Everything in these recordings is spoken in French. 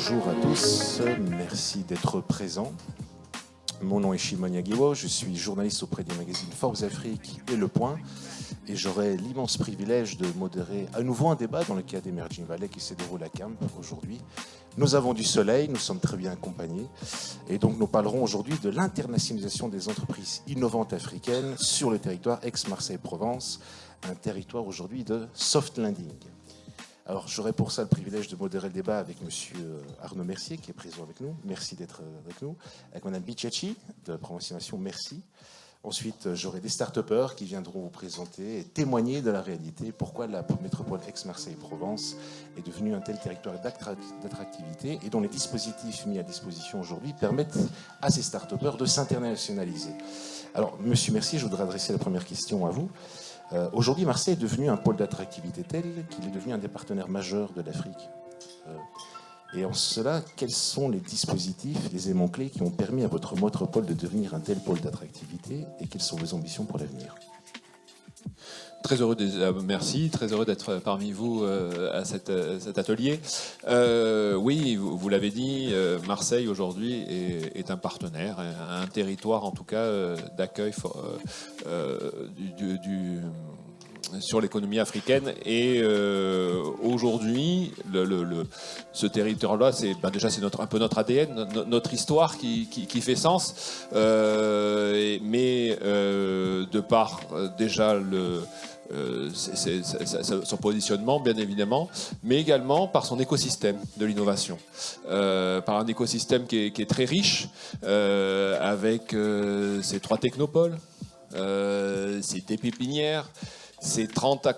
Bonjour à tous, merci d'être présents. Mon nom est Shimon Yagiwo, je suis journaliste auprès des magazines Forbes Afrique et Le Point, et j'aurai l'immense privilège de modérer à nouveau un débat dans le cadre d'Emerging Valley qui se déroule à Camp aujourd'hui. Nous avons du soleil, nous sommes très bien accompagnés, et donc nous parlerons aujourd'hui de l'internationalisation des entreprises innovantes africaines sur le territoire ex-Marseille-Provence, un territoire aujourd'hui de soft landing. Alors, j'aurai pour ça le privilège de modérer le débat avec monsieur Arnaud Mercier, qui est présent avec nous. Merci d'être avec nous. Avec madame Bichachi, de la Promotion, merci. Ensuite, j'aurai des start-upers qui viendront vous présenter et témoigner de la réalité, pourquoi la métropole ex-Marseille-Provence est devenue un tel territoire d'attractivité et dont les dispositifs mis à disposition aujourd'hui permettent à ces start-upers de s'internationaliser. Alors, monsieur Mercier, je voudrais adresser la première question à vous. Aujourd'hui, Marseille est devenu un pôle d'attractivité tel qu'il est devenu un des partenaires majeurs de l'Afrique. Et en cela, quels sont les dispositifs, les éléments clés qui ont permis à votre métropole de devenir un tel pôle d'attractivité et quelles sont vos ambitions pour l'avenir ? Très heureux, merci, très heureux d'être parmi vous à cet atelier. Oui, vous l'avez dit, Marseille aujourd'hui est un partenaire, un territoire en tout cas d'accueil sur l'économie africaine. Et aujourd'hui, ce territoire-là, c'est déjà c'est un peu notre ADN, notre histoire qui fait sens. Mais de par déjà son positionnement, bien évidemment, mais également par son écosystème de l'innovation. Par un écosystème qui est très riche, avec ses 3 technopoles, ses 10 pépinières, ces 30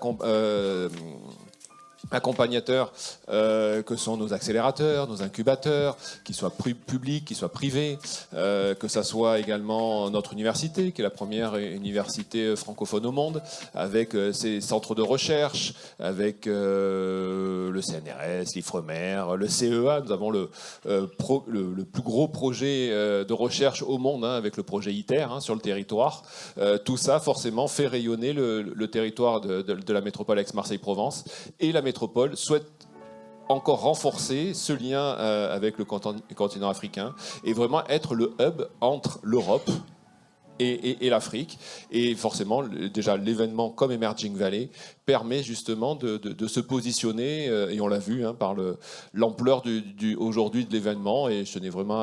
accompagnateurs que sont nos accélérateurs, nos incubateurs, qu'ils soient publics, qu'ils soient privés, que ça soit également notre université, qui est la première université francophone au monde, avec ses centres de recherche, avec le CNRS, l'IFREMER, le CEA. Nous avons le plus gros projet de recherche au monde, avec le projet ITER sur le territoire. Tout ça, forcément, fait rayonner le territoire de la métropole ex-Marseille-Provence, et la métropole souhaite encore renforcer ce lien avec le continent africain et vraiment être le hub entre l'Europe et l'Afrique. Et forcément, déjà, l'événement comme Emerging Valley permet justement de se positionner, et on l'a vu par l'ampleur aujourd'hui de l'événement. Et je tenais vraiment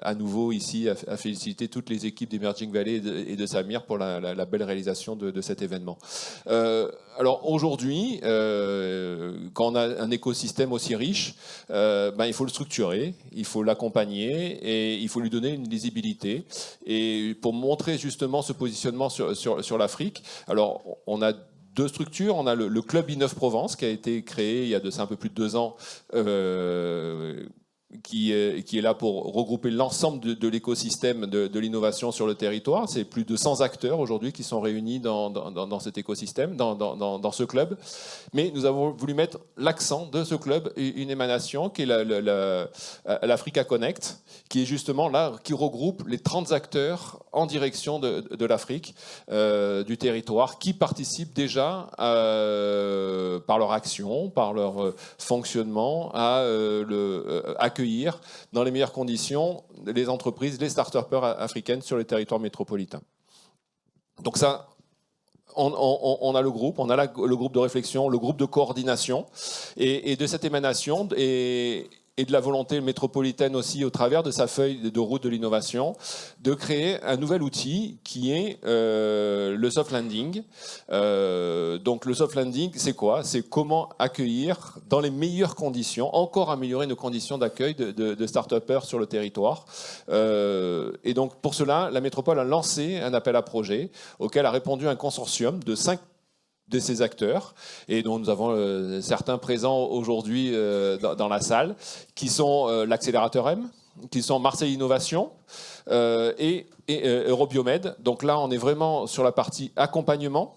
à nouveau ici à féliciter toutes les équipes d'Emerging Valley et de Samir pour la belle réalisation de cet événement. Alors aujourd'hui, quand on a un écosystème aussi riche, il faut le structurer, il faut l'accompagner et il faut lui donner une lisibilité. Et pour montrer justement ce positionnement sur l'Afrique, alors on a 2 structures. On a le Club Innov Provence qui a été créé il y a de ça un peu plus de 2 ans, qui est là pour regrouper l'ensemble de l'écosystème de l'innovation sur le territoire. C'est plus de 100 acteurs aujourd'hui qui sont réunis dans cet écosystème, dans ce club. Mais nous avons voulu mettre l'accent de ce club, une émanation qui est l'Africa Connect, qui est justement là, qui regroupe les 30 acteurs en direction de l'Afrique, du territoire, qui participent déjà par leur action, par leur fonctionnement, à accueillir dans les meilleures conditions les entreprises, les start-upers africaines sur le territoire métropolitain. Donc ça, on a le groupe, on a le groupe de réflexion, le groupe de coordination, et de cette émanation et de la volonté métropolitaine aussi, au travers de sa feuille de route de l'innovation, de créer un nouvel outil qui est le soft landing. Donc le soft landing, c'est quoi ? C'est comment accueillir dans les meilleures conditions, encore améliorer nos conditions d'accueil de start-upers sur le territoire. Et donc pour cela, la métropole a lancé un appel à projet auquel a répondu un consortium de 5 de ces acteurs, et dont nous avons certains présents aujourd'hui dans la salle, qui sont l'accélérateur M, qui sont Marseille Innovation et Eurobiomed. Donc là, on est vraiment sur la partie accompagnement,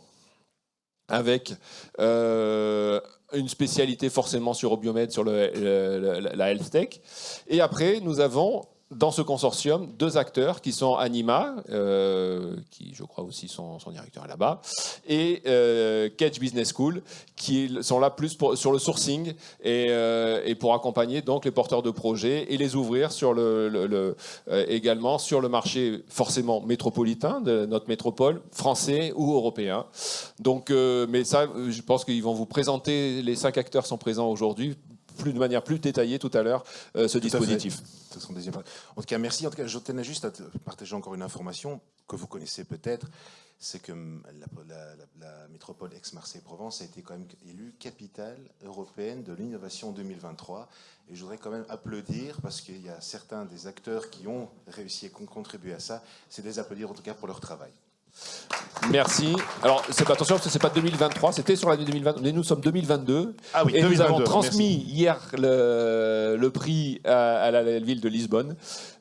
avec une spécialité forcément sur Eurobiomed, sur la health tech. Et après, nous avons dans ce consortium 2 acteurs qui sont Anima, qui je crois aussi son directeur est là-bas, et Kedge Business School, qui sont là plus sur le sourcing et pour accompagner donc les porteurs de projets et les ouvrir sur également sur le marché forcément métropolitain de notre métropole, français ou européen. Donc, mais ça, je pense qu'ils vont vous présenter, les 5 acteurs sont présents aujourd'hui, de manière plus détaillée tout à l'heure, ce dispositif. En tout cas, merci. En tout cas, je tenais juste à te partager encore une information que vous connaissez peut-être. C'est que la métropole Aix-Marseille-Provence a été quand même élue capitale européenne de l'innovation 2023. Et je voudrais quand même applaudir, parce qu'il y a certains des acteurs qui ont réussi à contribuer à ça. C'est des applaudir en tout cas pour leur travail. Merci. Alors, attention, parce que ce n'est pas 2023, c'était sur l'année 2022, mais nous sommes 2022. Ah oui, et 2022, nous avons transmis hier le prix à la ville de Lisbonne.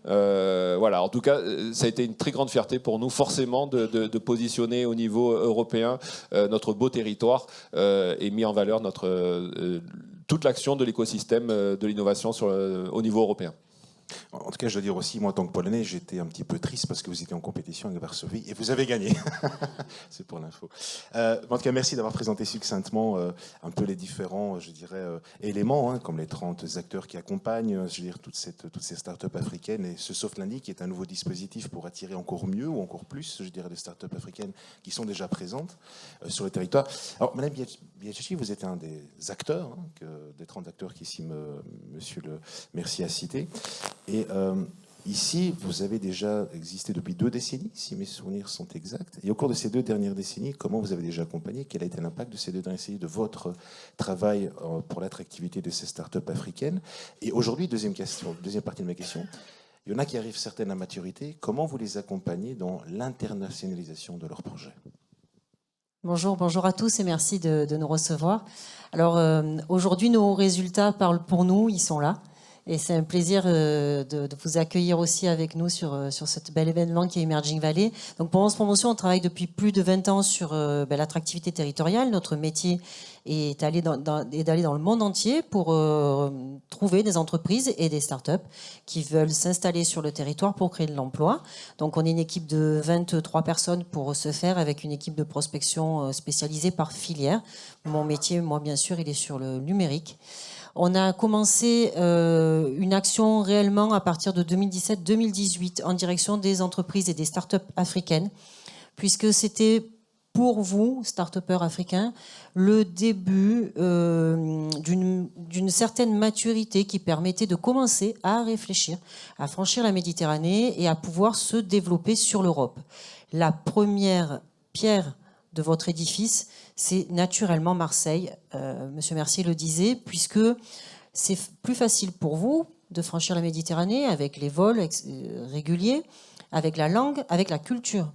Voilà, en tout cas, ça a été une très grande fierté pour nous, forcément, de positionner au niveau européen notre beau territoire et mis en valeur toute l'action de l'écosystème de l'innovation au niveau européen. En tout cas, je dois dire aussi, moi, en tant que Polonais, j'étais un petit peu triste parce que vous étiez en compétition avec Varsovie et vous avez gagné. C'est pour l'info. En tout cas, merci d'avoir présenté succinctement un peu les différents, je dirais, éléments, comme les 30 acteurs qui accompagnent, je veux dire, toutes ces startups africaines et ce Soft Landing qui est un nouveau dispositif pour attirer encore mieux ou encore plus, je dirais, des startups africaines qui sont déjà présentes sur le territoire. Alors, Madame Biachichi, vous êtes un des acteurs, des 30 acteurs qu'ici Monsieur le Mercier a cité. Et ici, vous avez déjà existé depuis 2 décennies, si mes souvenirs sont exacts. Et au cours de ces 2 dernières décennies, comment vous avez déjà accompagné? Quel a été l'impact de ces 2 dernières décennies de votre travail pour l'attractivité de ces startups africaines? Et aujourd'hui, deuxième partie de ma question, il y en a qui arrivent certaines à maturité. Comment vous les accompagnez dans l'internationalisation de leurs projets? Bonjour à tous et merci de nous recevoir. Alors aujourd'hui, nos résultats parlent pour nous, ils sont là. Et c'est un plaisir de vous accueillir aussi avec nous sur ce bel événement qui est Emerging Valley. Donc pour 11 Promotion, on travaille depuis plus de 20 ans sur l'attractivité territoriale. Notre métier est d'aller dans le monde entier pour trouver des entreprises et des startups qui veulent s'installer sur le territoire pour créer de l'emploi. Donc on est une équipe de 23 personnes pour ce faire, avec une équipe de prospection spécialisée par filière. Mon métier, moi bien sûr, il est sur le numérique. On a commencé une action réellement à partir de 2017-2018 en direction des entreprises et des start-up africaines, puisque c'était pour vous, start-upers africains, le début d'une certaine maturité qui permettait de commencer à réfléchir, à franchir la Méditerranée et à pouvoir se développer sur l'Europe. La première de votre édifice, c'est naturellement Marseille. Monsieur Mercier le disait, puisque c'est plus facile pour vous de franchir la Méditerranée avec les vols réguliers, avec la langue, avec la culture.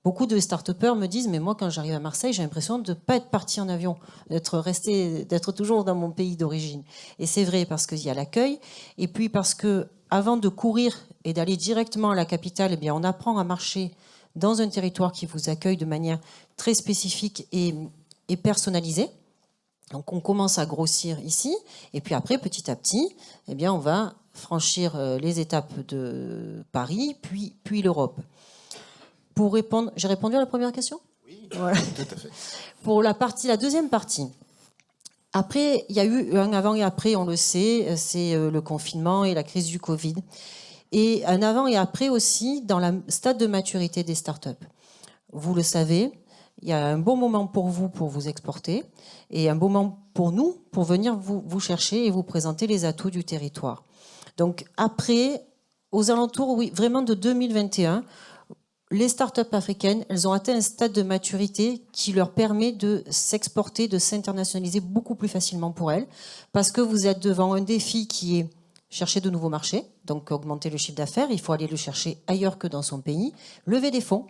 Beaucoup de start-upers me disent, mais moi, quand j'arrive à Marseille, j'ai l'impression de ne pas être parti en avion, d'être toujours dans mon pays d'origine. Et c'est vrai, parce qu'il y a l'accueil, et puis parce que avant de courir et d'aller directement à la capitale, eh bien, on apprend à marcher dans un territoire qui vous accueille de manière très spécifique et personnalisée. Donc on commence à grossir ici, et puis après, petit à petit, eh bien, on va franchir les étapes de Paris, puis l'Europe. Pour répondre, j'ai répondu à la première question ? Oui, voilà. Tout à fait. Pour la deuxième partie. Après, il y a eu un avant et après, on le sait, c'est le confinement et la crise du Covid. Et un avant et après aussi dans le stade de maturité des startups. Vous le savez, il y a un bon moment pour vous exporter et un bon moment pour nous pour venir vous chercher et vous présenter les atouts du territoire. Donc après, aux alentours, oui, vraiment de 2021, les startups africaines, elles ont atteint un stade de maturité qui leur permet de s'exporter, de s'internationaliser beaucoup plus facilement pour elles, parce que vous êtes devant un défi qui est chercher de nouveaux marchés, donc augmenter le chiffre d'affaires, il faut aller le chercher ailleurs que dans son pays, lever des fonds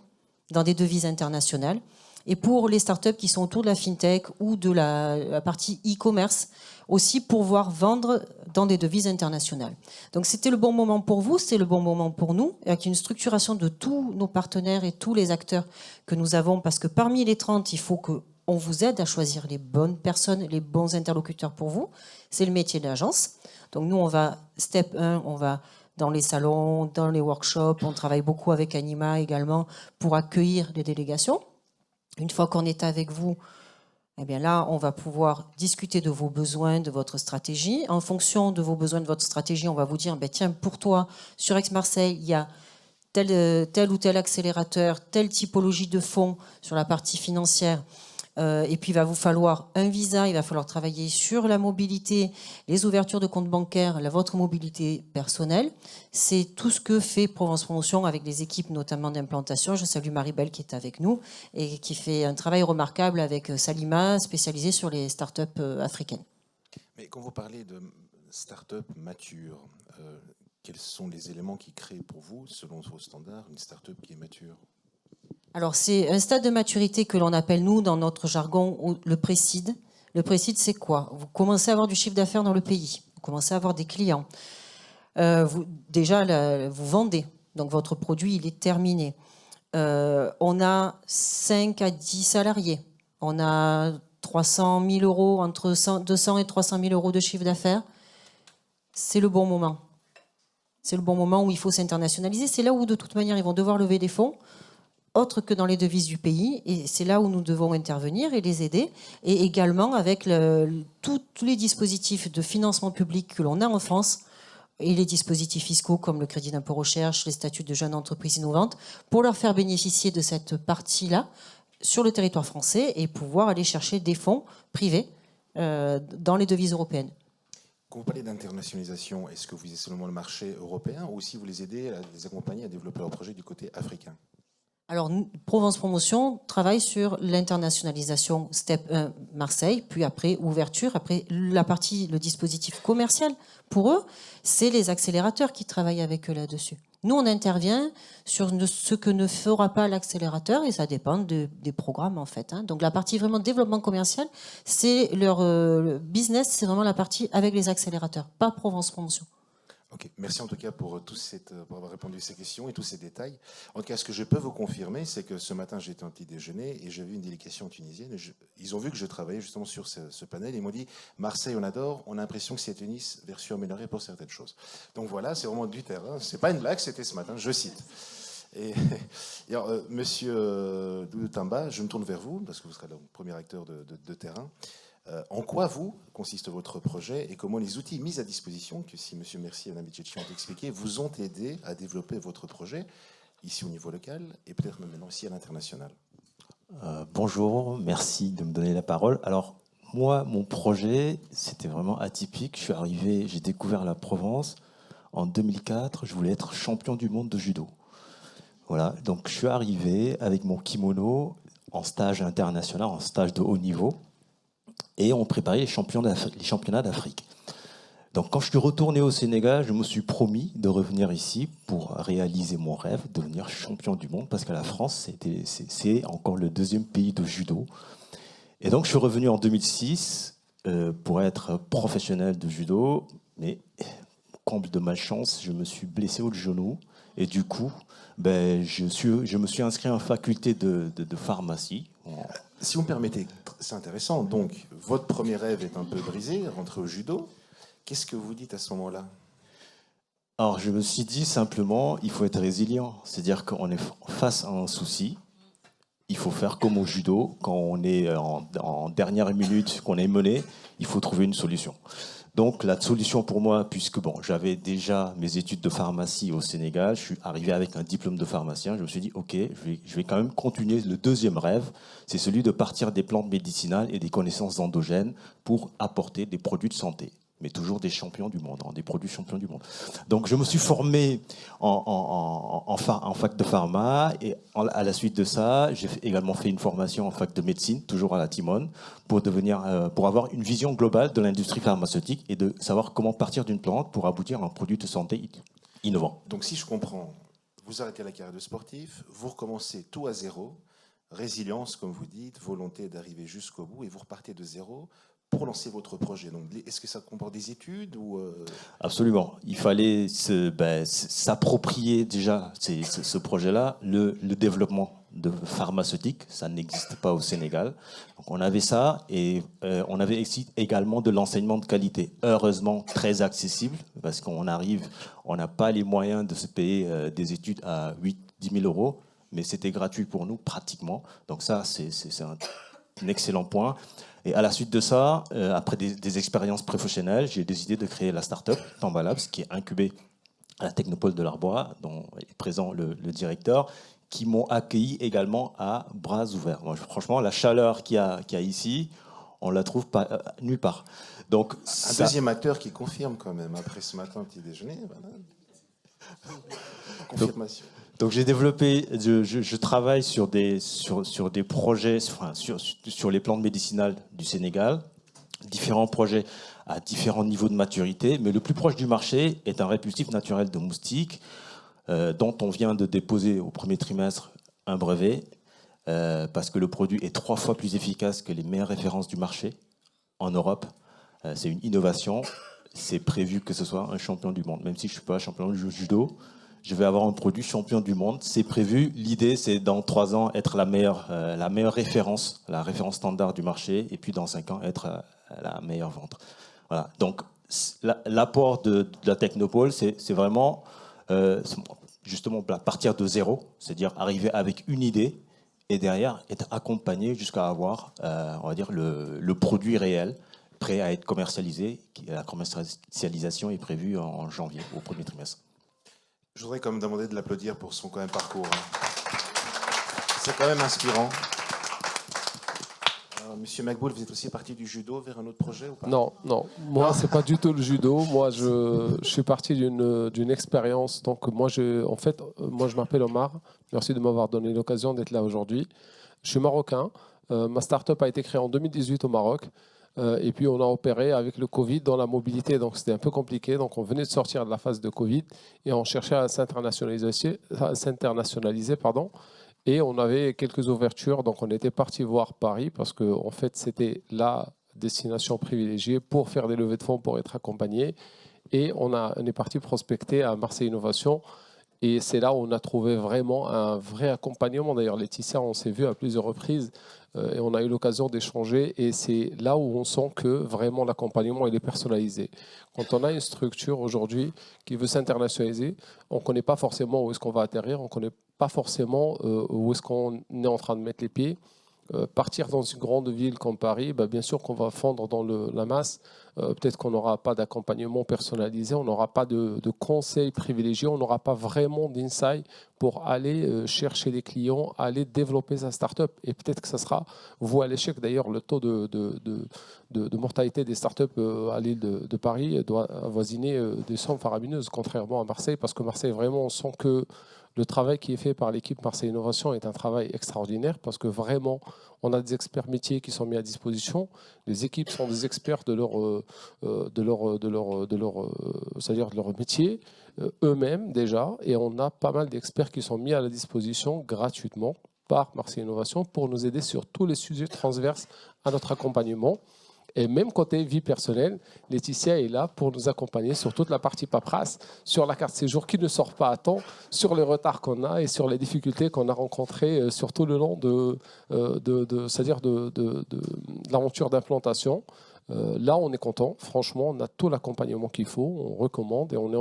dans des devises internationales. Et pour les startups qui sont autour de la fintech ou de la partie e-commerce, aussi pouvoir vendre dans des devises internationales. Donc c'était le bon moment pour vous, c'est le bon moment pour nous, avec une structuration de tous nos partenaires et tous les acteurs que nous avons, parce que parmi les 30, il faut qu'on vous aide à choisir les bonnes personnes, les bons interlocuteurs pour vous. C'est le métier de l'agence. Donc nous, on va, step 1, on va dans les salons, dans les workshops. On travaille beaucoup avec Anima également pour accueillir les délégations. Une fois qu'on est avec vous, eh bien là, on va pouvoir discuter de vos besoins, de votre stratégie. En fonction de vos besoins, de votre stratégie, on va vous dire, tiens, pour toi, sur Aix-Marseille, il y a tel ou tel accélérateur, telle typologie de fonds sur la partie financière. Et puis, il va vous falloir un visa, il va falloir travailler sur la mobilité, les ouvertures de comptes bancaires, votre mobilité personnelle. C'est tout ce que fait Provence Promotion avec les équipes notamment d'implantation. Je salue Marie-Belle qui est avec nous et qui fait un travail remarquable avec Salima, spécialisée sur les startups africaines. Mais quand vous parlez de start-up mature, quels sont les éléments qui créent pour vous, selon vos standards, une start-up qui est mature ? Alors, c'est un stade de maturité que l'on appelle, nous, dans notre jargon, le pré-seed. Le pré-seed, c'est quoi ? Vous commencez à avoir du chiffre d'affaires dans le pays. Vous commencez à avoir des clients. Vous vendez. Donc, votre produit, il est terminé. On a 5 à 10 salariés. On a 300 000 euros, entre 200 et 300 000 euros de chiffre d'affaires. C'est le bon moment. C'est le bon moment où il faut s'internationaliser. C'est là où, de toute manière, ils vont devoir lever des fonds autre que dans les devises du pays, et c'est là où nous devons intervenir et les aider, et également avec tous les dispositifs de financement public que l'on a en France, et les dispositifs fiscaux comme le crédit d'impôt recherche, les statuts de jeunes entreprises innovantes, pour leur faire bénéficier de cette partie-là sur le territoire français et pouvoir aller chercher des fonds privés dans les devises européennes. Quand vous parlez d'internationalisation, est-ce que vous visez seulement le marché européen ou aussi vous les aidez à les accompagner à développer leur projet du côté africain ? Alors, Provence Promotion travaille sur l'internationalisation step 1 Marseille, puis après ouverture, après le dispositif commercial. Pour eux, c'est les accélérateurs qui travaillent avec eux là-dessus. Nous, on intervient sur ce que ne fera pas l'accélérateur et ça dépend des programmes en fait. Donc la partie vraiment développement commercial, c'est leur business, c'est vraiment la partie avec les accélérateurs, pas Provence Promotion. Ok, merci en tout cas pour avoir répondu à ces questions et tous ces détails. En tout cas, ce que je peux vous confirmer, c'est que ce matin, j'étais en petit déjeuner et j'ai vu une délégation tunisienne. Ils ont vu que je travaillais justement sur ce panel. Ils m'ont dit, Marseille, on adore, on a l'impression que c'est Tunis version améliorée pour certaines choses. Donc voilà, c'est vraiment du terrain. C'est pas une blague, c'était ce matin, je cite. Et alors, monsieur Doudou Tamba, je me tourne vers vous, parce que vous serez le premier acteur de terrain. En quoi consiste votre projet et comment les outils mis à disposition, que si M. Mercier et Mme Tchétchi ont expliqué, vous ont aidé à développer votre projet, ici au niveau local et peut-être maintenant aussi à l'international ? Bonjour, merci de me donner la parole. Alors, moi, mon projet, c'était vraiment atypique. J'ai découvert la Provence en 2004. Je voulais être champion du monde de judo. Voilà, donc je suis arrivé avec mon kimono en stage international, en stage de haut niveau. Et on préparait les championnats d'Afrique. Donc quand je suis retourné au Sénégal, je me suis promis de revenir ici pour réaliser mon rêve, devenir champion du monde, parce que la France, c'est encore le deuxième pays de judo. Et donc je suis revenu en 2006 pour être professionnel de judo, mais comble de malchance, je me suis blessé au genou. Et du coup, je me suis inscrit en faculté de pharmacie. Si vous me permettez, c'est intéressant. Donc, votre premier rêve est un peu brisé, rentrer au judo. Qu'est-ce que vous dites à ce moment-là ? Alors, je me suis dit simplement, il faut être résilient. C'est-à-dire qu'on est face à un souci. Il faut faire comme au judo. Quand on est en dernière minute, qu'on est mené, il faut trouver une solution. Donc, la solution pour moi, puisque j'avais déjà mes études de pharmacie au Sénégal, je suis arrivé avec un diplôme de pharmacien, je me suis dit, ok, je vais quand même continuer le deuxième rêve, c'est celui de partir des plantes médicinales et des connaissances endogènes pour apporter des produits de santé, mais toujours des champions du monde, des produits champions du monde. Donc, je me suis formé en fac de pharma et à la suite de ça, j'ai également fait une formation en fac de médecine, toujours à la Timone, pour avoir une vision globale de l'industrie pharmaceutique et de savoir comment partir d'une plante pour aboutir à un produit de santé innovant. Donc, si je comprends, vous arrêtez la carrière de sportif, vous recommencez tout à zéro, résilience, comme vous dites, volonté d'arriver jusqu'au bout, et vous repartez de zéro pour lancer votre projet. Donc, est-ce que ça comporte des études ou Absolument. Il fallait s'approprier déjà ce projet-là, le développement de pharmaceutique. Ça n'existe pas au Sénégal. Donc on avait ça et on avait également de l'enseignement de qualité. Heureusement, très accessible parce qu'on n'a pas les moyens de se payer des études à 8-10 000 euros, mais c'était gratuit pour nous pratiquement. Donc ça, c'est un excellent point. Et à la suite de ça, après des expériences professionnelles, j'ai décidé de créer la start-up Tamba Labs, qui est incubée à la Technopole de l'Arbois, dont est présent le directeur, qui m'ont accueilli également à bras ouverts. Moi, franchement, la chaleur qu'il y a ici, on ne la trouve pas nulle part. Donc, un deuxième acteur qui confirme quand même, après ce matin petit déjeuner. Voilà. Confirmation. Donc j'ai développé, je travaille sur des projets, sur les plantes médicinales du Sénégal, différents projets à différents niveaux de maturité, mais le plus proche du marché est un répulsif naturel de moustiques, dont on vient de déposer au premier trimestre un brevet, parce que le produit est 3 fois plus efficace que les meilleures références du marché en Europe. C'est une innovation. C'est prévu que ce soit un champion du monde. Même si je ne suis pas champion du judo, je vais avoir un produit champion du monde. C'est prévu. L'idée, c'est dans 3 ans être la meilleure référence, la référence standard du marché, et puis dans 5 ans, être la meilleure vente. Voilà. Donc, l'apport de la Technopole, c'est vraiment justement partir de zéro, c'est-à-dire arriver avec une idée et derrière être accompagné jusqu'à avoir, on va dire, le produit réel prêt à être commercialisé. La commercialisation est prévue en janvier, au premier trimestre. Je voudrais quand même demander de l'applaudir pour son quand même parcours. C'est quand même inspirant. Monsieur Macboul, vous êtes aussi parti du judo vers un autre projet ou pas? Non. Moi, c'est pas du tout le judo. Moi, je suis parti d'une expérience. Donc, moi, je m'appelle Omar. Merci de m'avoir donné l'occasion d'être là aujourd'hui. Je suis marocain. Ma start-up a été créée en 2018 au Maroc. Et puis, on a opéré avec le Covid dans la mobilité. Donc, c'était un peu compliqué. Donc, on venait de sortir de la phase de Covid et on cherchait à s'internationaliser. Et on avait quelques ouvertures, donc on était parti voir Paris parce que en fait, c'était la destination privilégiée pour faire des levées de fonds, pour être accompagné. Et on est parti prospecter à Marseille Innovation. Et c'est là où on a trouvé vraiment un vrai accompagnement. D'ailleurs, Laetitia, on s'est vu à plusieurs reprises et on a eu l'occasion d'échanger. Et c'est là où on sent que vraiment l'accompagnement il est personnalisé. Quand on a une structure aujourd'hui qui veut s'internationaliser, on ne connaît pas forcément où est-ce qu'on va atterrir, on ne connaît pas forcément où est-ce qu'on est en train de mettre les pieds. Partir dans une grande ville comme Paris, bien sûr qu'on va fondre dans la masse. Peut-être qu'on n'aura pas d'accompagnement personnalisé, on n'aura pas de conseils privilégiés, on n'aura pas vraiment d'insight pour aller chercher des clients, aller développer sa start-up. Et peut-être que ça sera voué à l'échec. D'ailleurs, le taux de mortalité des start-up à l'île de Paris doit avoisiner des sommes faramineuses, contrairement à Marseille, parce que Marseille, vraiment, on sent que le travail qui est fait par l'équipe Marseille Innovation est un travail extraordinaire parce que vraiment, on a des experts métiers qui sont mis à disposition. Les équipes sont des experts de leur métier, eux-mêmes déjà. Et on a pas mal d'experts qui sont mis à la disposition gratuitement par Marseille Innovation pour nous aider sur tous les sujets transverses à notre accompagnement. Et même côté vie personnelle, Laetitia est là pour nous accompagner sur toute la partie paperasse, sur la carte séjour qui ne sort pas à temps, sur les retards qu'on a et sur les difficultés qu'on a rencontrées sur tout le long de l'aventure d'implantation. Là, on est content. Franchement, on a tout l'accompagnement qu'il faut. On recommande et on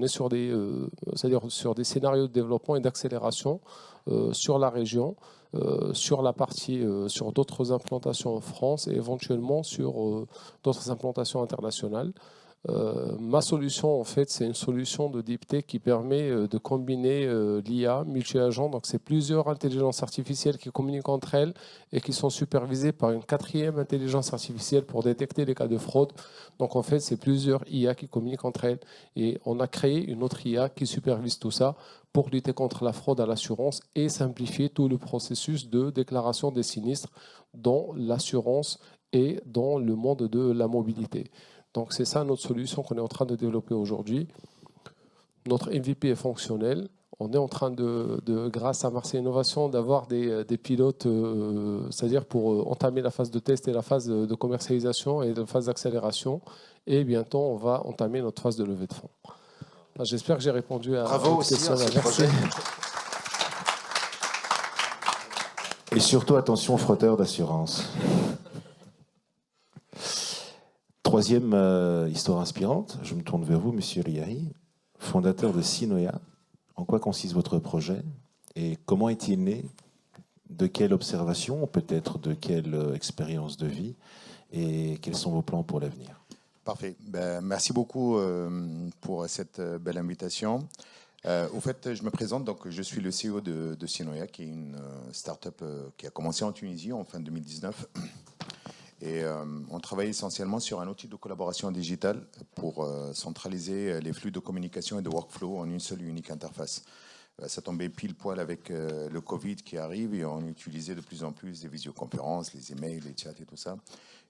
est sur des scénarios de développement et d'accélération sur la région. Sur la partie, sur d'autres implantations en France et éventuellement sur d'autres implantations internationales. Ma solution, en fait, c'est une solution de deep tech qui permet de combiner l'IA, multi-agent. Donc, c'est plusieurs intelligences artificielles qui communiquent entre elles et qui sont supervisées par une 4e intelligence artificielle pour détecter les cas de fraude. Donc, en fait, c'est plusieurs IA qui communiquent entre elles. Et on a créé une autre IA qui supervise tout ça pour lutter contre la fraude à l'assurance et simplifier tout le processus de déclaration des sinistres dans l'assurance et dans le monde de la mobilité. Donc c'est ça notre solution qu'on est en train de développer aujourd'hui. Notre MVP est fonctionnel. On est en train grâce à Marseille Innovation, d'avoir des pilotes, c'est-à-dire pour entamer la phase de test et la phase de commercialisation et la phase d'accélération. Et bientôt, on va entamer notre phase de levée de fonds. J'espère que j'ai répondu à Bravo votre aussi question. à ce projet. Et surtout, attention, frotteur d'assurance. Troisième histoire inspirante, je me tourne vers vous, Monsieur Riahi, fondateur de Sinoia. En quoi consiste votre projet et comment est-il né? De quelle observation, peut-être de quelle expérience de vie, et quels sont vos plans pour l'avenir? Parfait. Ben, merci beaucoup pour cette belle invitation. Au fait, je me présente, donc je suis le CEO de Sinoia, qui est une start-up qui a commencé en Tunisie en fin 2019. Et on travaille essentiellement sur un outil de collaboration digitale pour centraliser les flux de communication et de workflow en une seule et unique interface. Ça tombait pile poil avec le Covid qui arrive et on utilisait de plus en plus les visioconférences, les emails, les chats et tout ça.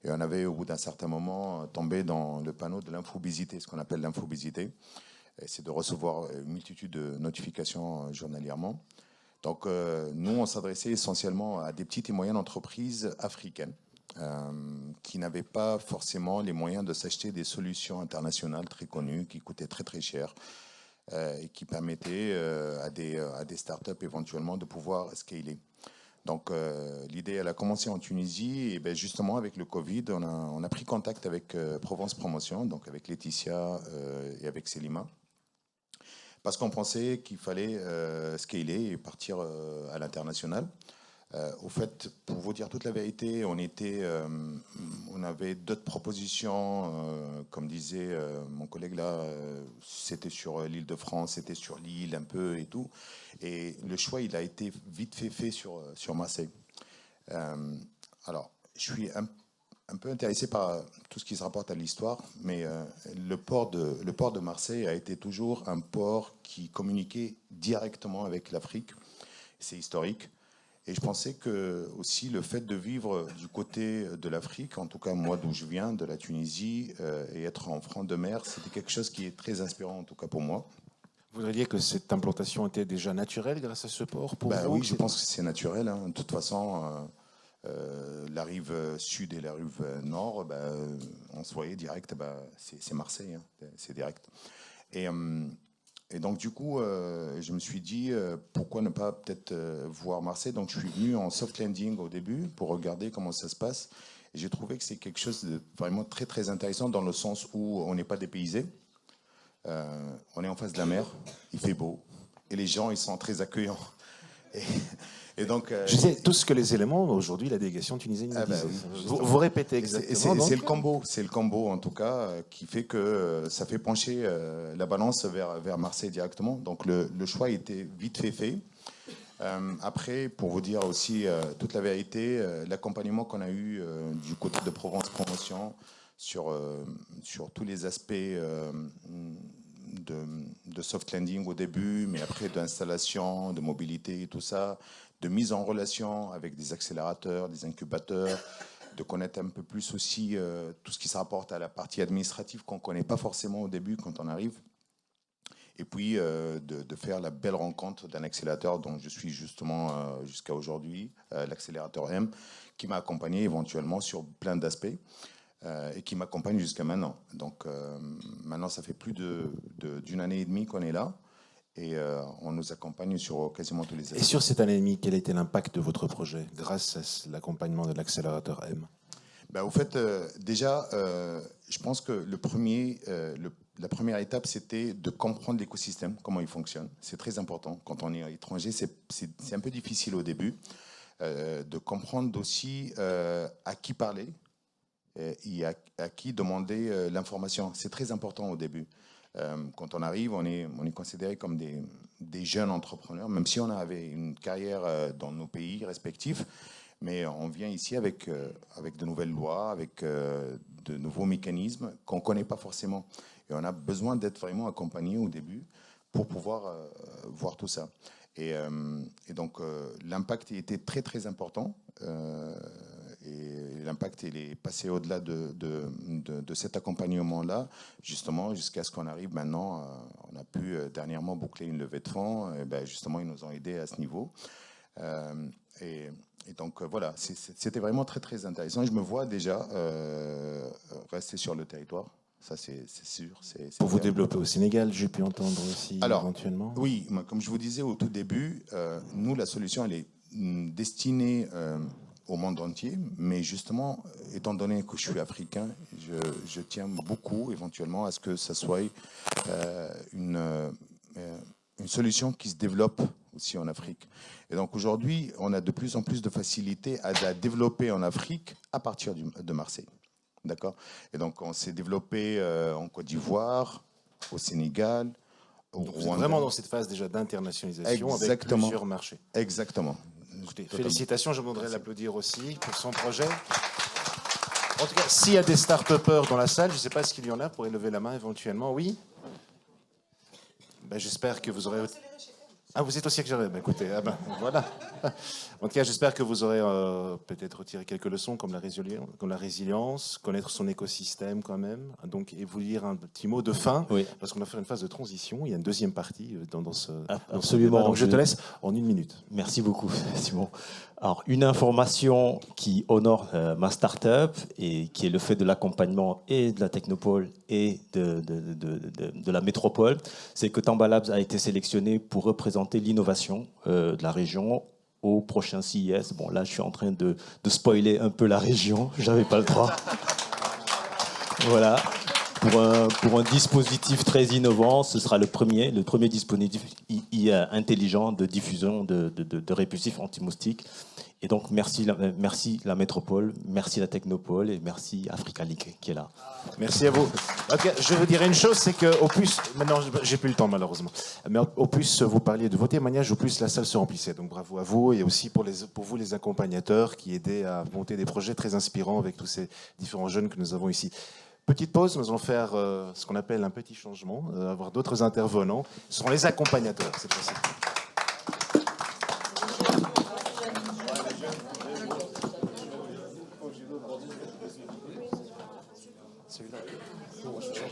Et on avait, au bout d'un certain moment, tombé dans le panneau de l'infobésité, ce qu'on appelle l'infobésité. C'est de recevoir une multitude de notifications journalièrement. Donc, nous, on s'adressait essentiellement à des petites et moyennes entreprises africaines qui n'avaient pas forcément les moyens de s'acheter des solutions internationales très connues, qui coûtaient très très cher. Et qui permettait à des startups éventuellement de pouvoir scaler. Donc l'idée, elle a commencé en Tunisie et ben, justement avec le Covid, on a pris contact avec Provence Promotion, donc avec Laetitia et avec Selima, parce qu'on pensait qu'il fallait scaler et partir à l'international. Au fait, pour vous dire toute la vérité, on avait d'autres propositions, comme disait mon collègue là, c'était sur l'île de France, c'était sur Lille un peu et tout. Et le choix, il a été vite fait sur Marseille. Alors, je suis un peu intéressé par tout ce qui se rapporte à l'histoire, mais le port de Marseille a été toujours un port qui communiquait directement avec l'Afrique. C'est historique. Et je pensais que aussi le fait de vivre du côté de l'Afrique, en tout cas moi d'où je viens, de la Tunisie, et être en front de mer, c'était quelque chose qui est très inspirant en tout cas pour moi. Vous voudriez dire que cette implantation était déjà naturelle grâce à ce port pour vous? Oui, je pense que c'est naturel. Hein. De toute façon, la rive sud et la rive nord, on se voyait direct, c'est Marseille, hein. C'est direct. Et donc, du coup, je me suis dit, pourquoi ne pas peut-être voir Marseille? Donc, je suis venu en soft landing au début pour regarder comment ça se passe. Et j'ai trouvé que c'est quelque chose de vraiment très, très intéressant dans le sens où on n'est pas dépaysé. On est en face de la mer, il fait beau. Et les gens, ils sont très accueillants. Et donc, je sais tous que les éléments, aujourd'hui, la délégation tunisienne nous disait. Oui, vous répétez exactement. C'est le combo, en tout cas, qui fait que ça fait pencher la balance vers Marseille directement. Donc le choix était vite fait. Après, pour vous dire aussi toute la vérité, l'accompagnement qu'on a eu du côté de Provence Promotion sur tous les aspects de soft landing au début, mais après d'installation, de mobilité et tout ça, de mise en relation avec des accélérateurs, des incubateurs, de connaître un peu plus aussi tout ce qui se rapporte à la partie administrative qu'on ne connaît pas forcément au début quand on arrive. Et puis de faire la belle rencontre d'un accélérateur dont je suis justement jusqu'à aujourd'hui, l'accélérateur M, qui m'a accompagné éventuellement sur plein d'aspects. Et qui m'accompagne jusqu'à maintenant. Donc maintenant, ça fait plus d'une année et demie qu'on est là et on nous accompagne sur quasiment tous les aspects. Et sur cette année et demie, quel a été l'impact de votre projet grâce à l'accompagnement de l'accélérateur M? Au fait, déjà, je pense que la première étape, c'était de comprendre l'écosystème, comment il fonctionne. C'est très important. Quand on est à l'étranger, c'est un peu difficile au début de comprendre aussi à qui parler. Et à qui demander l'information. C'est très important au début. Quand on arrive, on est considéré comme des jeunes entrepreneurs, même si on avait une carrière dans nos pays respectifs, mais on vient ici avec de nouvelles lois, avec de nouveaux mécanismes qu'on ne connaît pas forcément. Et on a besoin d'être vraiment accompagné au début pour pouvoir voir tout ça. Et donc, l'impact était très, très important. Et l'impact, il est passé au-delà de cet accompagnement-là, justement, jusqu'à ce qu'on arrive maintenant. On a pu dernièrement boucler une levée de fonds. Et justement, ils nous ont aidés à ce niveau. Et donc, voilà, c'était vraiment très, très intéressant. Et je me vois déjà rester sur le territoire. Ça, c'est sûr. Pour vous développer au Sénégal, j'ai pu entendre aussi. Alors, éventuellement. Oui, comme je vous disais au tout début, nous, la solution, elle est destiné au monde entier, mais justement, étant donné que je suis africain, je tiens beaucoup éventuellement à ce que ça soit une solution qui se développe aussi en Afrique. Et donc aujourd'hui, on a de plus en plus de facilité à la développer en Afrique à partir de Marseille. D'accord ? Et donc on s'est développé en Côte d'Ivoire, au Sénégal, au Donc vous êtes Rwanda. vraiment dans cette phase déjà d'internationalisation avec Exactement. plusieurs marchés. Exactement. Écoutez, félicitations, je voudrais l'applaudir aussi pour son projet. En tout cas, s'il y a des start-upers dans la salle, je ne sais pas s'il y en a, vous pourrez lever la main éventuellement. Oui. Ben, j'espère que vous aurez... Ah, vous êtes aussi accéléré. Ben, écoutez, voilà. En tout cas, j'espère que vous aurez peut-être retiré quelques leçons comme la résilience, connaître son écosystème quand même. Donc, et vous dire un petit mot de fin, Oui. parce qu'on va faire une phase de transition. Il y a une deuxième partie dans ce Absolument. débat. Donc, je te laisse en 1 minute. Merci beaucoup, Simon. Alors, une information qui honore ma start-up et qui est le fait de l'accompagnement et de la Technopole et de la métropole, c'est que Tamba Labs a été sélectionné pour représenter l'innovation de la région au prochain CES. Bon, là, je suis en train de spoiler un peu la région, j'avais pas le droit. Voilà. Pour un dispositif très innovant, ce sera le premier dispositif intelligent de diffusion de répulsifs anti-moustiques. Et donc, merci la métropole, merci la Technopole et merci Africa League qui est là. Merci à vous. Okay, je vous dirais une chose, c'est qu'au plus, maintenant j'ai plus le temps malheureusement, mais au plus vous parliez de vos témoignages, au plus la salle se remplissait. Donc bravo à vous et aussi pour vous les accompagnateurs qui aidaient à monter des projets très inspirants avec tous ces différents jeunes que nous avons ici. Petite pause, nous allons faire ce qu'on appelle un petit changement, avoir d'autres intervenants. Ce sont les accompagnateurs cette fois-ci. Celui-là. Oh, je change.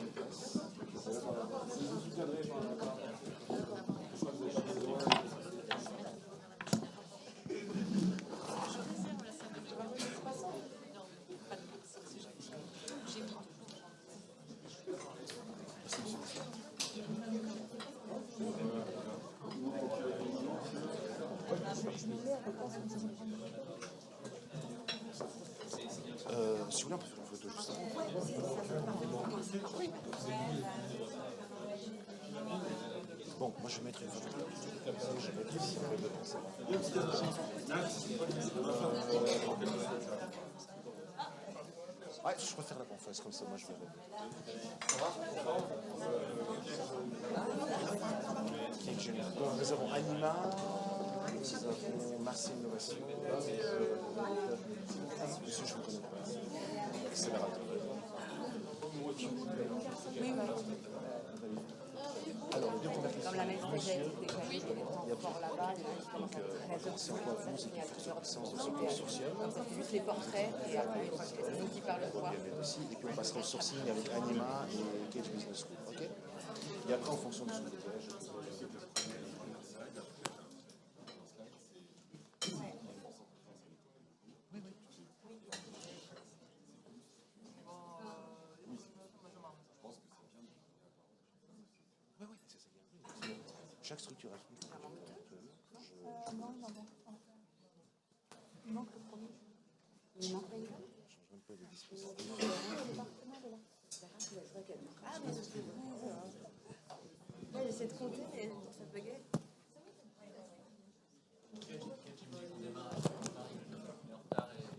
Si vous voulez, on peut faire une photo juste avant. Bon, moi je vais mettre une photo. Je vais mettre ici un peu devant. Ouais, je préfère la confesse, comme ça moi je vais. Donc nous avons Anima, nous avons Marseille Innovation. Monsieur, je ne vous connais pas. Accélérateur. Alors, les deux premières Comme la maîtrise a été déclarée, elle est encore là-bas, c'est encore vous, c'est une séance de sourcing sourciel. comme ça fait juste les portraits et après c'est nous qui parlons le soir. Et puis on passera au sourcing avec Anima et Cage Business School. Ok. Et après, en fonction de ce que vous voulez, chaque structuration. Il manque le premier. Il manque pas une j'essaie de compter, mais ça buguait.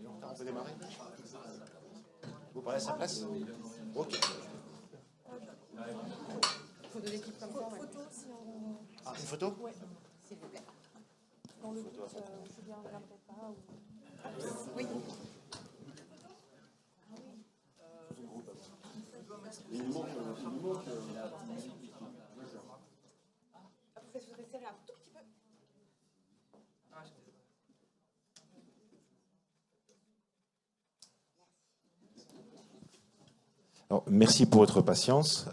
On peut démarrer. Vous parlez à sa place? Ok. Photo d'équipe comme ça. Ah, une photo? Oui, s'il vous plaît. Dans le doute, Julien ne viendrait pas ou... Oui. Après, je voudrais serrer un tout petit peu. Alors, merci pour votre patience.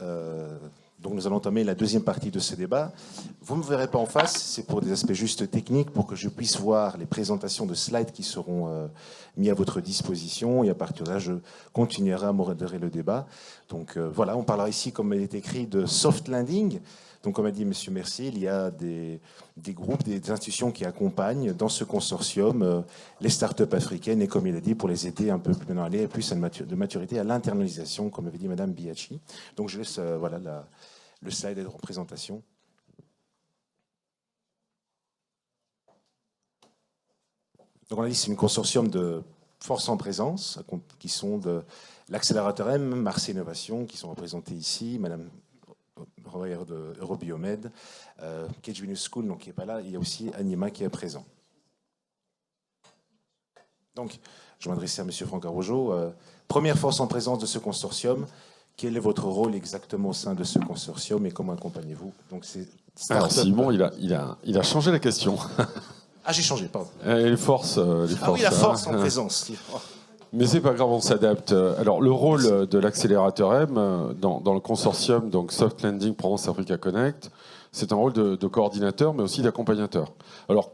Donc nous allons entamer la deuxième partie de ce débat. Vous ne me verrez pas en face, c'est pour des aspects juste techniques, pour que je puisse voir les présentations de slides qui seront mis à votre disposition. Et à partir de là, je continuerai à modérer le débat. Donc voilà, on parlera ici, comme il est écrit, de soft landing. Donc comme a dit M. Mercier, il y a des groupes, des institutions qui accompagnent dans ce consortium les startups africaines, et comme il a dit, pour les aider un peu plus à aller plus de maturité à l'internalisation, comme avait dit Mme Biachi. Donc je laisse voilà, le slide de représentation. Donc on a dit c'est un consortium de forces en présence qui sont de l'accélérateur M, Marseille Innovation, qui sont représentés ici, Madame Royer de Eurobiomed, Cage Venus School, donc qui n'est pas là, il y a aussi Anima qui est présent. Donc je m'adresse à M. Franck Arrojo. Première force en présence de ce consortium, quel est votre rôle exactement au sein de ce consortium et comment accompagnez-vous? Donc c'est Alors Simon, il a changé la question. Ah, j'ai changé, pardon. Les forces, ah oui, la force en présence. Mais c'est pas grave, on s'adapte. Alors le rôle de l'accélérateur M dans le consortium, donc Soft Landing Provence Africa Connect, c'est un rôle de coordinateur, mais aussi d'accompagnateur. Alors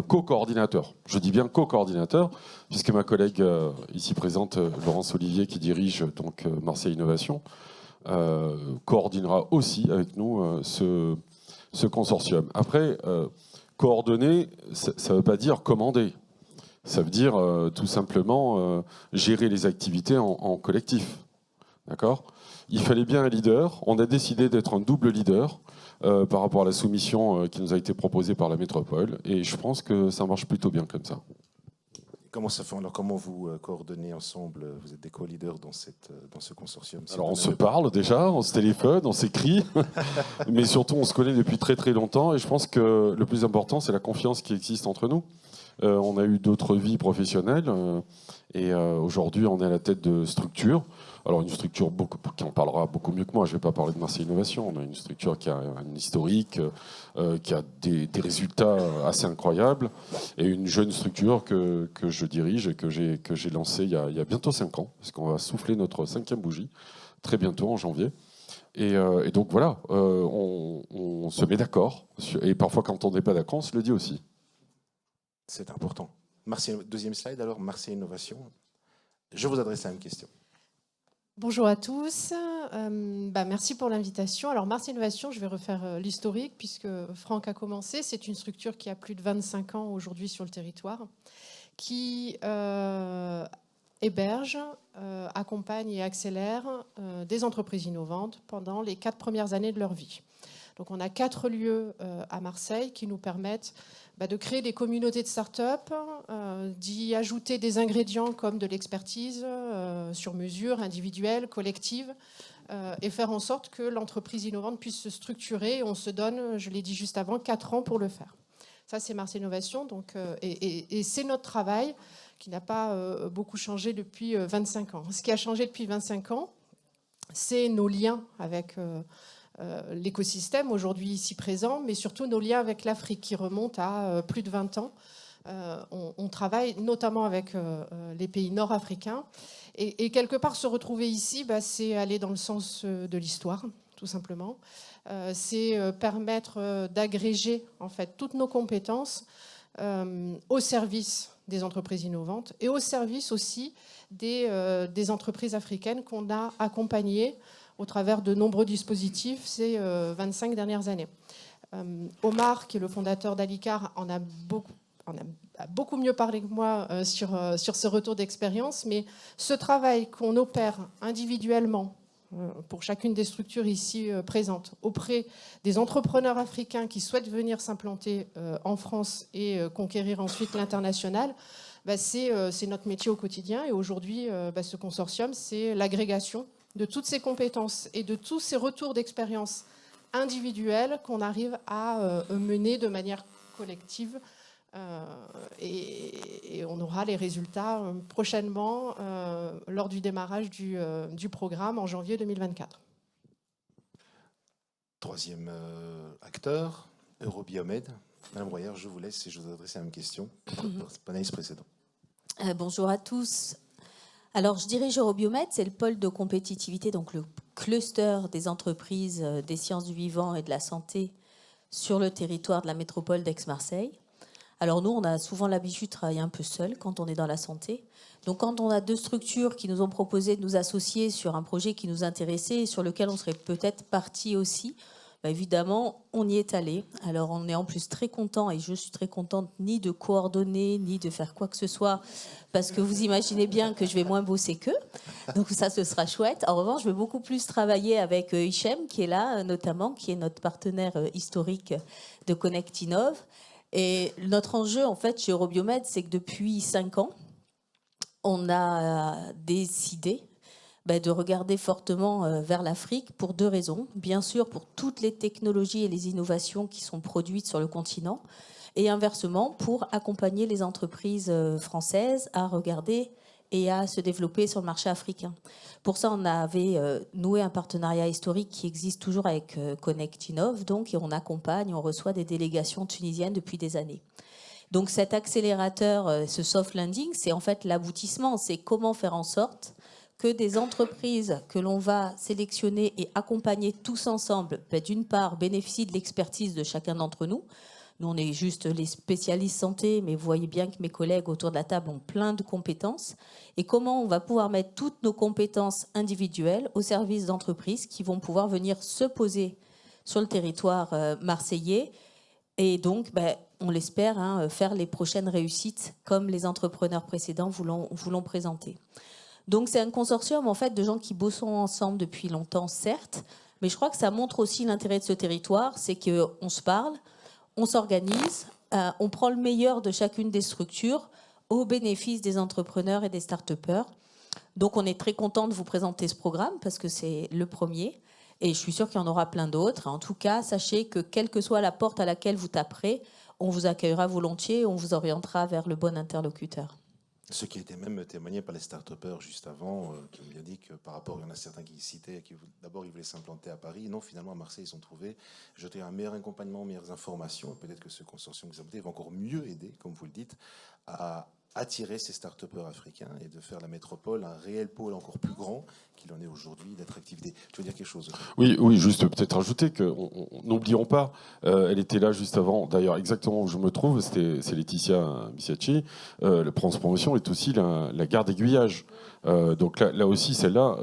co-coordinateur. Je dis bien co-coordinateur, puisque ma collègue ici présente, Laurence Olivier, qui dirige donc Marseille Innovation, coordinera aussi avec nous ce consortium. Après, coordonner, ça ne veut pas dire commander. Ça veut dire tout simplement gérer les activités en collectif. D'accord ? Il fallait bien un leader. On a décidé d'être un double leader par rapport à la soumission qui nous a été proposée par la métropole. Et je pense que ça marche plutôt bien comme ça. Comment ça fait? Alors, comment vous coordonnez ensemble? Vous êtes des co-leaders dans ce consortium? Alors, on se parle déjà, on se téléphone, on s'écrit, mais surtout, on se connaît depuis très très longtemps. Et je pense que le plus important, c'est la confiance qui existe entre nous. On a eu d'autres vies professionnelles et aujourd'hui, on est à la tête de structures. Alors, une structure qui en parlera beaucoup mieux que moi. Je ne vais pas parler de Marseille Innovation. On a une structure qui a un historique, qui a des résultats assez incroyables, et une jeune structure que je dirige et que j'ai lancée il y a bientôt 5 ans, parce qu'on va souffler notre 5e bougie très bientôt en janvier. Et donc voilà, on se met d'accord. Et parfois, quand on n'est pas d'accord, on se le dit aussi. C'est important. Deuxième slide, alors, Marseille Innovation. Je vous adresse à une question. Bonjour à tous. Merci pour l'invitation. Alors, Marseille Innovation, je vais refaire l'historique puisque Franck a commencé. C'est une structure qui a plus de 25 ans aujourd'hui sur le territoire, qui héberge, accompagne et accélère des entreprises innovantes pendant les 4 premières années de leur vie. Donc, on a 4 lieux à Marseille qui nous permettent de créer des communautés de start-up, d'y ajouter des ingrédients comme de l'expertise sur mesure, individuelle, collective, et faire en sorte que l'entreprise innovante puisse se structurer. On se donne, je l'ai dit juste avant, 4 ans pour le faire. Ça, c'est Marseille Innovation. Donc, et c'est notre travail qui n'a pas beaucoup changé depuis 25 ans. Ce qui a changé depuis 25 ans, c'est nos liens avec l'écosystème aujourd'hui ici présent, mais surtout nos liens avec l'Afrique qui remontent à plus de 20 ans. On travaille notamment avec les pays nord-africains. Et quelque part, se retrouver ici, c'est aller dans le sens de l'histoire, tout simplement. C'est permettre d'agréger en fait toutes nos compétences au service des entreprises innovantes et au service aussi des entreprises africaines qu'on a accompagnées au travers de nombreux dispositifs ces 25 dernières années. Omar, qui est le fondateur d'Alicar, en a beaucoup mieux parlé que moi sur ce retour d'expérience, mais ce travail qu'on opère individuellement pour chacune des structures ici présentes auprès des entrepreneurs africains qui souhaitent venir s'implanter en France et conquérir ensuite l'international, c'est notre métier au quotidien. Et aujourd'hui, ce consortium, c'est l'agrégation de toutes ces compétences et de tous ces retours d'expérience individuels qu'on arrive à mener de manière collective. Et on aura les résultats prochainement lors du démarrage du programme en janvier 2024. Troisième acteur, Eurobiomed. Madame Royer, je vous laisse et je vous adresse la même question. Panéliste précédent. Bonjour à tous. Alors, je dirige Eurobiomed, c'est le pôle de compétitivité, donc le cluster des entreprises des sciences du vivant et de la santé sur le territoire de la métropole d'Aix-Marseille. Alors nous, on a souvent l'habitude de travailler un peu seul quand on est dans la santé. Donc quand on a deux structures qui nous ont proposé de nous associer sur un projet qui nous intéressait et sur lequel on serait peut-être parti aussi, bah évidemment, on y est allé. Alors on est en plus très content, et je suis très contente, ni de coordonner, ni de faire quoi que ce soit, parce que vous imaginez bien que je vais moins bosser qu'eux. Donc ça, ce sera chouette. En revanche, je vais beaucoup plus travailler avec Hichem, qui est là, notamment, qui est notre partenaire historique de Connect Innov. Et notre enjeu, en fait, chez Eurobiomed, c'est que depuis 5 ans, on a décidé de regarder fortement vers l'Afrique pour 2 raisons. Bien sûr, pour toutes les technologies et les innovations qui sont produites sur le continent, et inversement, pour accompagner les entreprises françaises à regarder et à se développer sur le marché africain. Pour ça, on avait noué un partenariat historique qui existe toujours avec Connect Innov, donc, et on accompagne, on reçoit des délégations tunisiennes depuis des années. Donc cet accélérateur, ce soft landing, c'est en fait l'aboutissement, c'est comment faire en sorte que des entreprises que l'on va sélectionner et accompagner tous ensemble, d'une part, bénéficient de l'expertise de chacun d'entre nous. Nous, on est juste les spécialistes santé, mais vous voyez bien que mes collègues autour de la table ont plein de compétences. Et comment on va pouvoir mettre toutes nos compétences individuelles au service d'entreprises qui vont pouvoir venir se poser sur le territoire marseillais et donc, on l'espère, faire les prochaines réussites comme les entrepreneurs précédents vous l'ont présenté. Donc c'est un consortium en fait de gens qui bossent ensemble depuis longtemps, certes, mais je crois que ça montre aussi l'intérêt de ce territoire, c'est qu'on se parle, on s'organise, on prend le meilleur de chacune des structures au bénéfice des entrepreneurs et des start-upers. Donc on est très content de vous présenter ce programme parce que c'est le premier et je suis sûre qu'il y en aura plein d'autres. En tout cas, sachez que quelle que soit la porte à laquelle vous taperez, on vous accueillera volontiers, on vous orientera vers le bon interlocuteur. Ce qui a été même témoigné par les start-upers juste avant, qui ont bien dit que par rapport, il y en a certains qui citaient, d'abord ils voulaient s'implanter à Paris, non, finalement à Marseille ils ont trouvé, jeter un meilleur accompagnement, meilleures informations, peut-être que ce consortium que vous avez va encore mieux aider, comme vous le dites, à attirer ces start-upers africains et de faire la métropole un réel pôle encore plus grand qu'il en est aujourd'hui d'attractivité. Tu veux dire quelque chose? Oui, juste peut-être rajouter que n'oublions pas, elle était là juste avant, d'ailleurs exactement où je me trouve, c'est Laetitia Missiacci. La Promotion est aussi la gare d'aiguillage. Donc là aussi, celle-là,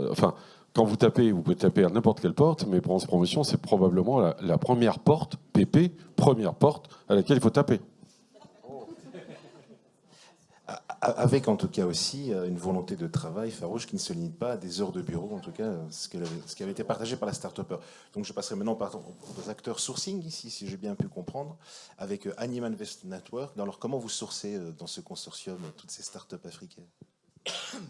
quand vous tapez, vous pouvez taper à n'importe quelle porte, mais Promotion, c'est probablement la première porte, PP, première porte à laquelle il faut taper. Avec en tout cas aussi une volonté de travail farouche qui ne se limite pas à des heures de bureau, en tout cas ce qui avait été partagé par la start-upper. Donc je passerai maintenant aux acteurs sourcing ici, si j'ai bien pu comprendre, avec Anima Invest Network. Alors comment vous sourcez dans ce consortium toutes ces start-up africaines?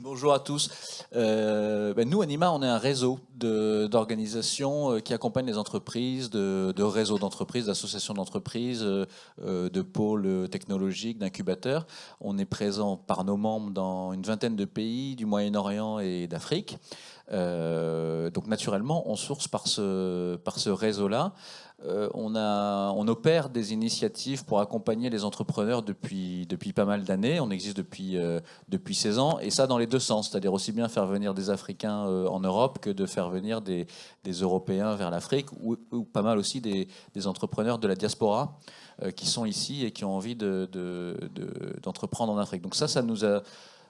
Bonjour à tous. Nous, Anima, on est un réseau d'organisations qui accompagnent les entreprises, de réseaux d'entreprises, d'associations d'entreprises, de pôles technologiques, d'incubateurs. On est présent par nos membres dans une vingtaine de pays du Moyen-Orient et d'Afrique. Donc naturellement, on source par ce réseau-là. On opère des initiatives pour accompagner les entrepreneurs depuis pas mal d'années. On existe depuis 16 ans, et ça dans les deux sens, c'est-à-dire aussi bien faire venir des Africains en Europe que de faire venir des Européens vers l'Afrique, ou pas mal aussi des entrepreneurs de la diaspora qui sont ici et qui ont envie d'entreprendre en Afrique. Donc ça nous a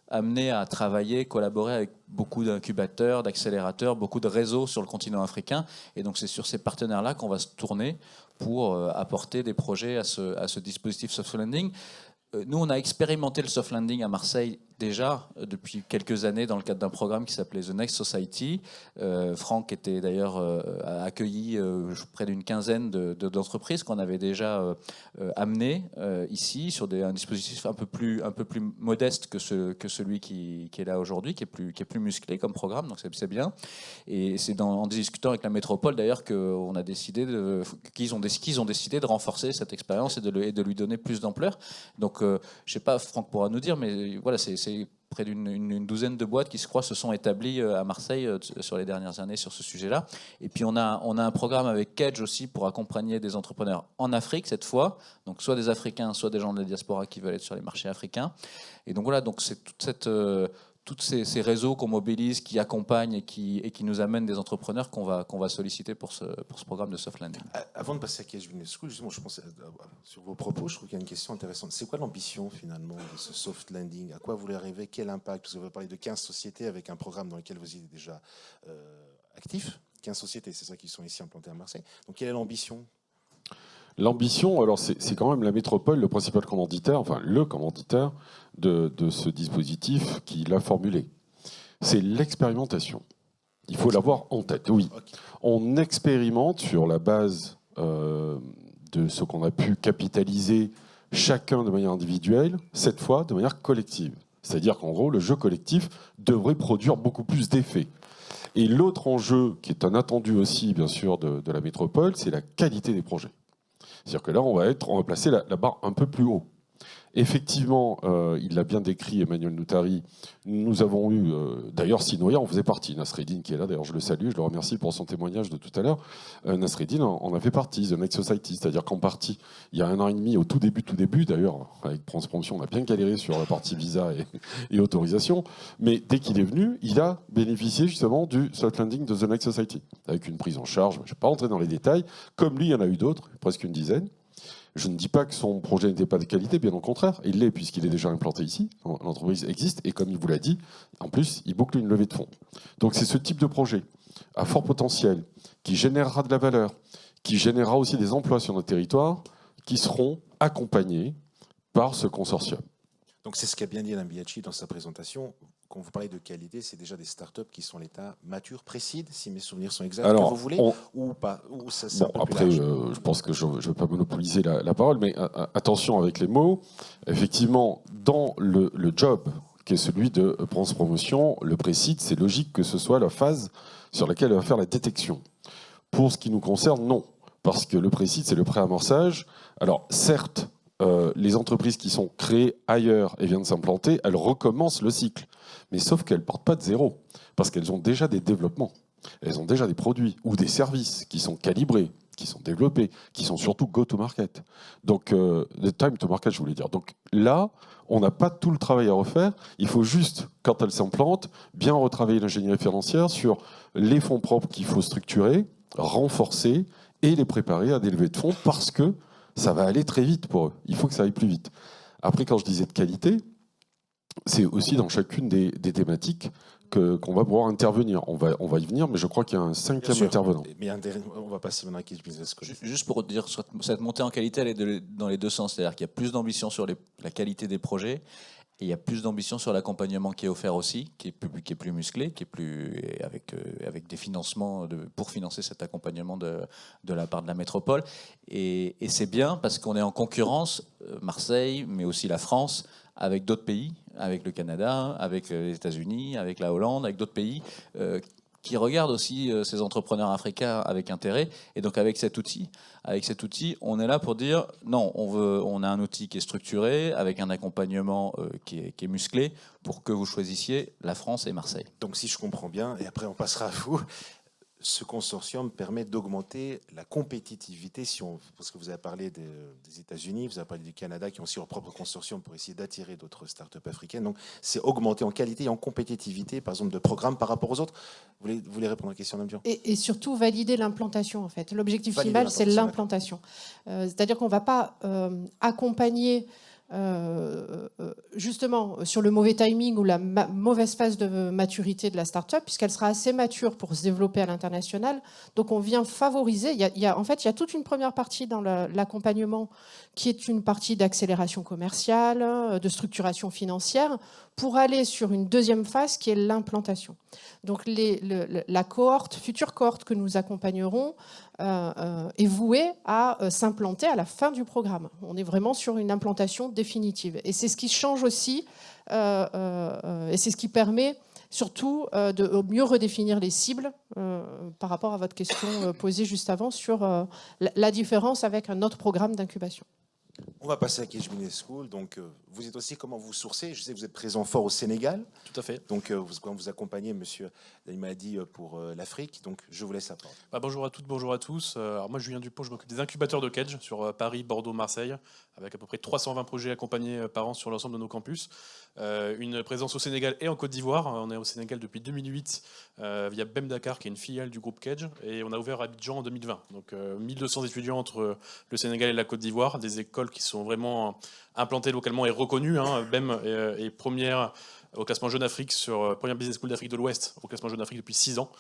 amené à travailler, collaborer avec beaucoup d'incubateurs, d'accélérateurs, beaucoup de réseaux sur le continent africain. Et donc c'est sur ces partenaires-là qu'on va se tourner pour apporter des projets à ce dispositif soft landing. Nous, on a expérimenté le soft landing à Marseille déjà depuis quelques années dans le cadre d'un programme qui s'appelait The Next Society. Franck était d'ailleurs a accueilli près d'une quinzaine d'entreprises qu'on avait déjà amenées ici sur un dispositif un peu plus modeste que celui qui est là aujourd'hui, qui est plus musclé comme programme, donc c'est bien. Et c'est en discutant avec la métropole d'ailleurs qu'on a décidé qu'ils ont décidé de renforcer cette expérience et de lui donner plus d'ampleur. Donc je ne sais pas, Franck pourra nous dire, mais voilà, c'est près d'une douzaine de boîtes qui se sont établies à Marseille sur les dernières années sur ce sujet-là. Et puis on a un programme avec Kedge aussi pour accompagner des entrepreneurs en Afrique cette fois, donc soit des Africains, soit des gens de la diaspora qui veulent être sur les marchés africains. Et donc voilà, donc c'est toute tous ces réseaux qu'on mobilise, qui accompagnent et qui nous amènent des entrepreneurs qu'on va solliciter pour ce programme de soft landing. Avant de passer à Case Business School, justement, je pensais sur vos propos, je trouve qu'il y a une question intéressante. C'est quoi l'ambition finalement de ce soft landing? À quoi vous voulez arriver? Quel impact? Parce que vous avez parlé de 15 sociétés avec un programme dans lequel vous êtes déjà actif. 15 sociétés, c'est ça qui sont ici implantées à Marseille. Donc quelle est l'ambition? L'ambition, alors c'est quand même la métropole, le principal commanditaire, enfin le commanditaire de ce dispositif qui l'a formulé. C'est l'expérimentation. Il faut l'avoir en tête, oui. Okay. On expérimente sur la base de ce qu'on a pu capitaliser chacun de manière individuelle, cette fois de manière collective. C'est-à-dire qu'en gros, le jeu collectif devrait produire beaucoup plus d'effets. Et l'autre enjeu, qui est un attendu aussi, bien sûr, de la métropole, c'est la qualité des projets. C'est-à-dire que là, on va placer la barre un peu plus haut. Effectivement, il l'a bien décrit, Emmanuel Noutari, nous avons eu, d'ailleurs Sinoia en faisait partie, Nasreddin qui est là, d'ailleurs je le salue, je le remercie pour son témoignage de tout à l'heure, Nasreddin en a fait partie, The Next Society, c'est-à-dire qu'en partie, il y a 1 an et demi, au tout début d'ailleurs, avec Transpromotion, on a bien galéré sur la partie visa et autorisation, mais dès qu'il est venu, il a bénéficié justement du soft landing de The Next Society, avec une prise en charge, je ne vais pas rentrer dans les détails, comme lui, il y en a eu d'autres, presque une dizaine. Je ne dis pas que son projet n'était pas de qualité, bien au contraire, il l'est puisqu'il est déjà implanté ici, l'entreprise existe, et comme il vous l'a dit, en plus, il boucle une levée de fonds. Donc c'est ce type de projet à fort potentiel, qui générera de la valeur, qui générera aussi des emplois sur notre territoire, qui seront accompagnés par ce consortium. Donc c'est ce qu'a bien dit Alain Biaggi dans sa présentation. Quand vous parlez de qualité, c'est déjà des startups qui sont à l'état mature, précide, si mes souvenirs sont exacts, alors, que vous voulez, ou pas, ou ça, bon, après, je pense que je ne vais pas monopoliser la parole, mais attention avec les mots. Effectivement, dans le job qui est celui de Transpromotion, le précide, c'est logique que ce soit la phase sur laquelle elle va faire la détection. Pour ce qui nous concerne, non. Parce que le précide, c'est le préamorçage. Alors, certes, les entreprises qui sont créées ailleurs et viennent s'implanter, elles recommencent le cycle. Mais sauf qu'elles ne partent pas de zéro, parce qu'elles ont déjà des développements, elles ont déjà des produits ou des services qui sont calibrés, qui sont développés, qui sont surtout go-to-market. Donc, the time to market, je voulais dire. Donc là, on n'a pas tout le travail à refaire. Il faut juste, quand elles s'implantent, bien retravailler l'ingénierie financière sur les fonds propres qu'il faut structurer, renforcer et les préparer à des levées de fonds, parce que ça va aller très vite pour eux. Il faut que ça aille plus vite. Après, quand je disais de qualité, c'est aussi dans chacune des thématiques qu'on va pouvoir intervenir. On va y venir, mais je crois qu'il y a un 5e intervenant. Mais on va passer maintenant à Case Business School. Juste pour dire, cette montée en qualité, elle est dans les deux sens. C'est-à-dire qu'il y a plus d'ambition sur la qualité des projets, et il y a plus d'ambition sur l'accompagnement qui est offert aussi, qui est plus musclé, qui est plus avec des financements pour financer cet accompagnement de la part de la métropole. Et c'est bien parce qu'on est en concurrence, Marseille, mais aussi la France, avec d'autres pays, avec le Canada, avec les États-Unis, avec la Hollande, avec d'autres pays qui regardent aussi ces entrepreneurs africains avec intérêt. Et donc avec cet outil, on est là pour dire non, on a un outil qui est structuré, avec un accompagnement qui est musclé, pour que vous choisissiez la France et Marseille. Donc si je comprends bien, et après on passera à vous, ce consortium permet d'augmenter la compétitivité, parce que vous avez parlé des États-Unis, vous avez parlé du Canada, qui ont aussi leur propre consortium pour essayer d'attirer d'autres startups africaines. Donc, c'est augmenter en qualité et en compétitivité, par exemple, de programmes par rapport aux autres. Vous voulez répondre à la question, Mme Dion ? Et surtout, valider l'implantation, en fait. L'objectif final, c'est l'implantation. C'est-à-dire qu'on ne va pas accompagner... justement sur le mauvais timing ou la mauvaise phase de maturité de la start-up, puisqu'elle sera assez mature pour se développer à l'international. Donc on vient favoriser, en fait il y a toute une première partie dans l'accompagnement qui est une partie d'accélération commerciale, de structuration financière, pour aller sur une deuxième phase qui est l'implantation. Donc la future cohorte que nous accompagnerons est vouée à s'implanter à la fin du programme. On est vraiment sur une implantation définitive. Et c'est ce qui change aussi, et c'est ce qui permet surtout de mieux redéfinir les cibles par rapport à votre question posée juste avant sur la différence avec un autre programme d'incubation. On va passer à Cage Business School. Donc, vous êtes aussi, comment vous sourcez? Je sais que vous êtes présent fort au Sénégal. Tout à fait. Donc, quand vous accompagnez, monsieur, il m'a dit pour l'Afrique. Donc, je vous laisse la parole. Bonjour à toutes, bonjour à tous. Alors moi, Julien Dupont, je m'occupe des incubateurs de Cage sur Paris, Bordeaux, Marseille, avec à peu près 320 projets accompagnés par an sur l'ensemble de nos campus. Une présence au Sénégal et en Côte d'Ivoire. On est au Sénégal depuis 2008 via BEM Dakar, qui est une filiale du groupe Cage. Et on a ouvert à Abidjan en 2020. Donc 1200 étudiants entre le Sénégal et la Côte d'Ivoire, des écoles qui sont vraiment implantées localement et reconnues. BEM est première au classement Jeune Afrique, sur première business school d'Afrique de l'Ouest, au classement Jeune Afrique depuis 6 ans.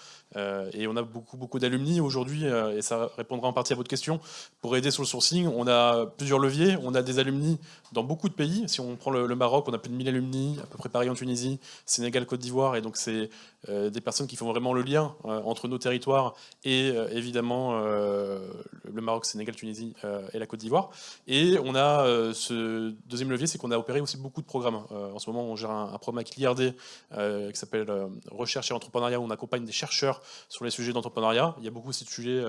Et on a beaucoup d'alumni aujourd'hui, et ça répondra en partie à votre question. Pour aider sur le sourcing, on a plusieurs leviers. On a des alumni dans beaucoup de pays. Si on prend le Maroc, on a plus de 1000 alumni, à peu près pareil en Tunisie, Sénégal, Côte d'Ivoire. Et donc, c'est des personnes qui font vraiment le lien entre nos territoires et évidemment le Maroc, Sénégal, Tunisie et la Côte d'Ivoire. Et on a ce deuxième levier, c'est qu'on a opéré aussi beaucoup de programmes. En ce moment, on gère un programme avec l'IRD qui s'appelle Recherche et Entrepreneuriat, où on accompagne des chercheurs sur les sujets d'entrepreneuriat. Il y a beaucoup aussi de sujets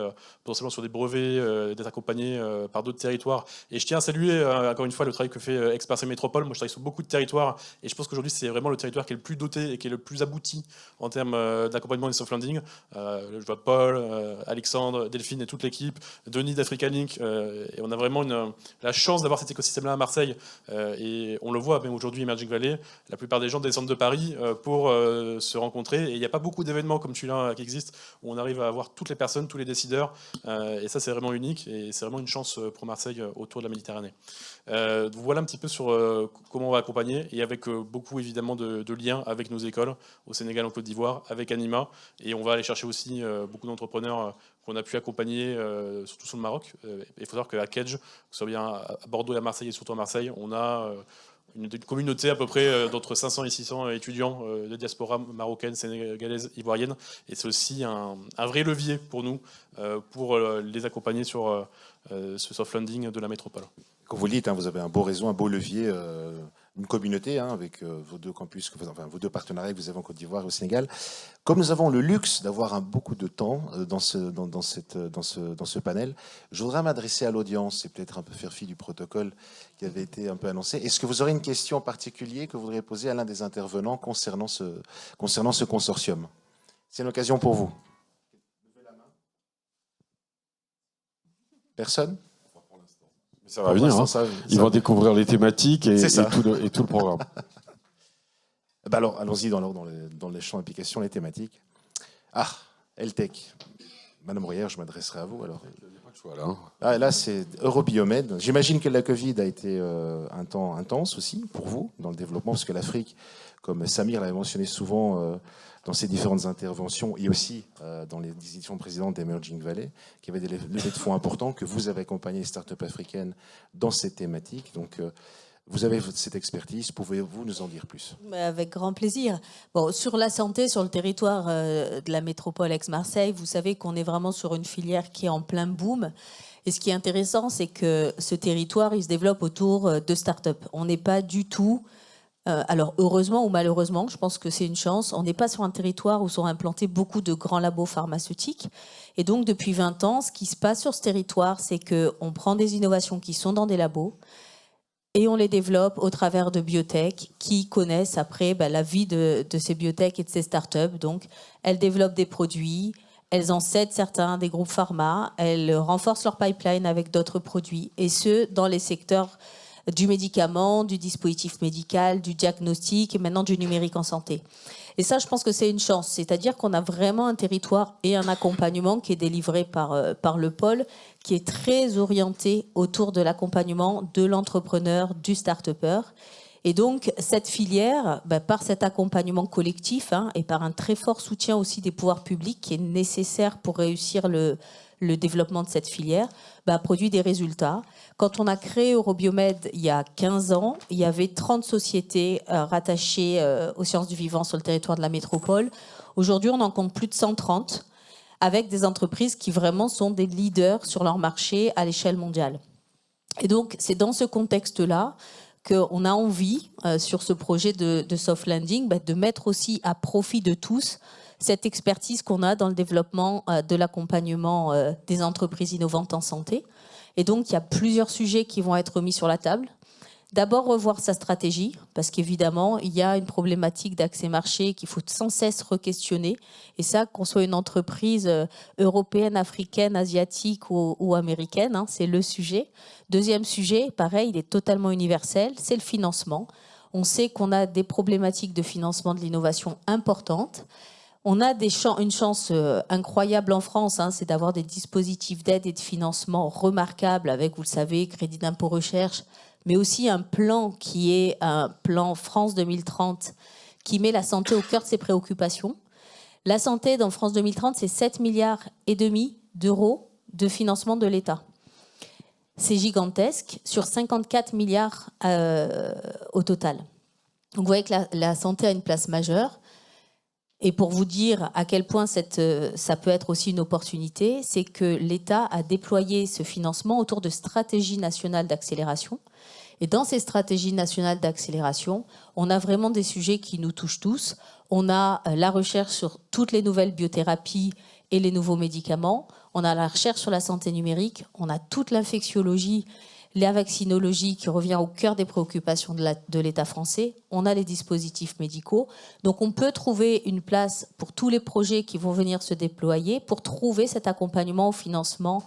potentiellement sur des brevets, d'être accompagnés par d'autres territoires. Et je tiens à saluer encore une fois le travail que fait Ex-Marseille Métropole. Moi, je travaille sur beaucoup de territoires et je pense qu'aujourd'hui, c'est vraiment le territoire qui est le plus doté et qui est le plus abouti en termes d'accompagnement des soft landing. Je vois Paul, Alexandre, Delphine et toute l'équipe, Denis d'Africa Link. Et on a vraiment la chance d'avoir cet écosystème-là à Marseille. Et on le voit, même aujourd'hui, Emerging Valley, la plupart des gens descendent de Paris pour se rencontrer. Et il n'y a pas beaucoup d'événements comme celui-là qui existent où on arrive à avoir toutes les personnes, tous les décideurs. Et ça, c'est vraiment unique. Et c'est vraiment une chance pour Marseille autour de la Méditerranée. Voilà un petit peu sur comment on va accompagner. Et avec beaucoup, évidemment, de liens avec nos écoles au Sénégal, en Côte d'Ivoire, avec Anima. Et on va aller chercher aussi beaucoup d'entrepreneurs qu'on a pu accompagner, surtout sur le Maroc. Il faut savoir qu'à Cage, que ce soit bien à Bordeaux et à Marseille, et surtout à Marseille, on a une communauté à peu près d'entre 500 et 600 étudiants de diaspora marocaine, sénégalaise, ivoirienne. Et c'est aussi un vrai levier pour nous, pour les accompagner sur ce soft landing de la métropole. Comme vous le dites, vous avez un beau réseau, un beau levier, une communauté avec vos deux campus, vos deux partenariats que vous avez en Côte d'Ivoire et au Sénégal. Comme nous avons le luxe d'avoir beaucoup de temps dans ce panel, je voudrais m'adresser à l'audience et peut-être un peu faire fi du protocole qui avait été un peu annoncé. Est-ce que vous aurez une question en particulier que vous voudriez poser à l'un des intervenants concernant ce consortium? C'est une occasion pour vous. Personne? Ça va venir. Ils vont découvrir les thématiques et tout le programme. Alors, allons-y dans les champs d'application, les thématiques. LTech. Madame Bruyère, je m'adresserai à vous. Alors. Là, c'est Eurobiomed. J'imagine que la Covid a été un temps intense aussi pour vous dans le développement, parce que l'Afrique, comme Samir l'avait mentionné souvent dans ses différentes interventions, et aussi dans les éditions précédentes d'Emerging Valley, qui avait des levées de fonds importants, que vous avez accompagné les startups africaines dans cette thématique. Donc, vous avez cette expertise, pouvez-vous nous en dire plus? Avec grand plaisir. Sur la santé, sur le territoire de la métropole Aix-Marseille, vous savez qu'on est vraiment sur une filière qui est en plein boom. Et ce qui est intéressant, c'est que ce territoire, il se développe autour de start-up. On n'est pas du tout... alors heureusement ou malheureusement, je pense que c'est une chance, on n'est pas sur un territoire où sont implantés beaucoup de grands labos pharmaceutiques. Et donc depuis 20 ans, ce qui se passe sur ce territoire, c'est qu'on prend des innovations qui sont dans des labos et on les développe au travers de biotech qui connaissent après la vie de ces biotech et de ces startups. Donc elles développent des produits, elles en cèdent certains des groupes pharma, elles renforcent leur pipeline avec d'autres produits, et ce, dans les secteurs du médicament, du dispositif médical, du diagnostic et maintenant du numérique en santé. Et ça, je pense que c'est une chance. C'est-à-dire qu'on a vraiment un territoire et un accompagnement qui est délivré par le pôle, qui est très orienté autour de l'accompagnement de l'entrepreneur, du start-upper. Et donc, cette filière, par cet accompagnement collectif et par un très fort soutien aussi des pouvoirs publics qui est nécessaire pour réussir le développement de cette filière, produit des résultats. Quand on a créé Eurobiomed il y a 15 ans, il y avait 30 sociétés rattachées aux sciences du vivant sur le territoire de la métropole. Aujourd'hui, on en compte plus de 130, avec des entreprises qui vraiment sont des leaders sur leur marché à l'échelle mondiale. Et donc, c'est dans ce contexte-là qu'on a envie, sur ce projet de soft landing, de mettre aussi à profit de tous cette expertise qu'on a dans le développement de l'accompagnement des entreprises innovantes en santé. Et donc, il y a plusieurs sujets qui vont être mis sur la table. D'abord, revoir sa stratégie, parce qu'évidemment, il y a une problématique d'accès marché qu'il faut sans cesse re-questionner. Et ça, qu'on soit une entreprise européenne, africaine, asiatique ou américaine, hein, c'est le sujet. Deuxième sujet, pareil, il est totalement universel, c'est le financement. On sait qu'on a des problématiques de financement de l'innovation importantes. On a une chance incroyable en France, hein, c'est d'avoir des dispositifs d'aide et de financement remarquables avec, vous le savez, crédit d'impôt recherche, mais aussi un plan qui est un plan France 2030 qui met la santé au cœur de ses préoccupations. La santé dans France 2030, c'est 7,5 milliards d'euros de financement de l'État. C'est gigantesque, sur 54 milliards au total. Donc vous voyez que la santé a une place majeure. Et pour vous dire à quel point ça peut être aussi une opportunité, c'est que l'État a déployé ce financement autour de stratégies nationales d'accélération. Et dans ces stratégies nationales d'accélération, on a vraiment des sujets qui nous touchent tous. On a la recherche sur toutes les nouvelles biothérapies et les nouveaux médicaments. On a la recherche sur la santé numérique. On a toute l'infectiologie, la vaccinologie qui revient au cœur des préoccupations de l'État français. On a les dispositifs médicaux. Donc on peut trouver une place pour tous les projets qui vont venir se déployer pour trouver cet accompagnement au financement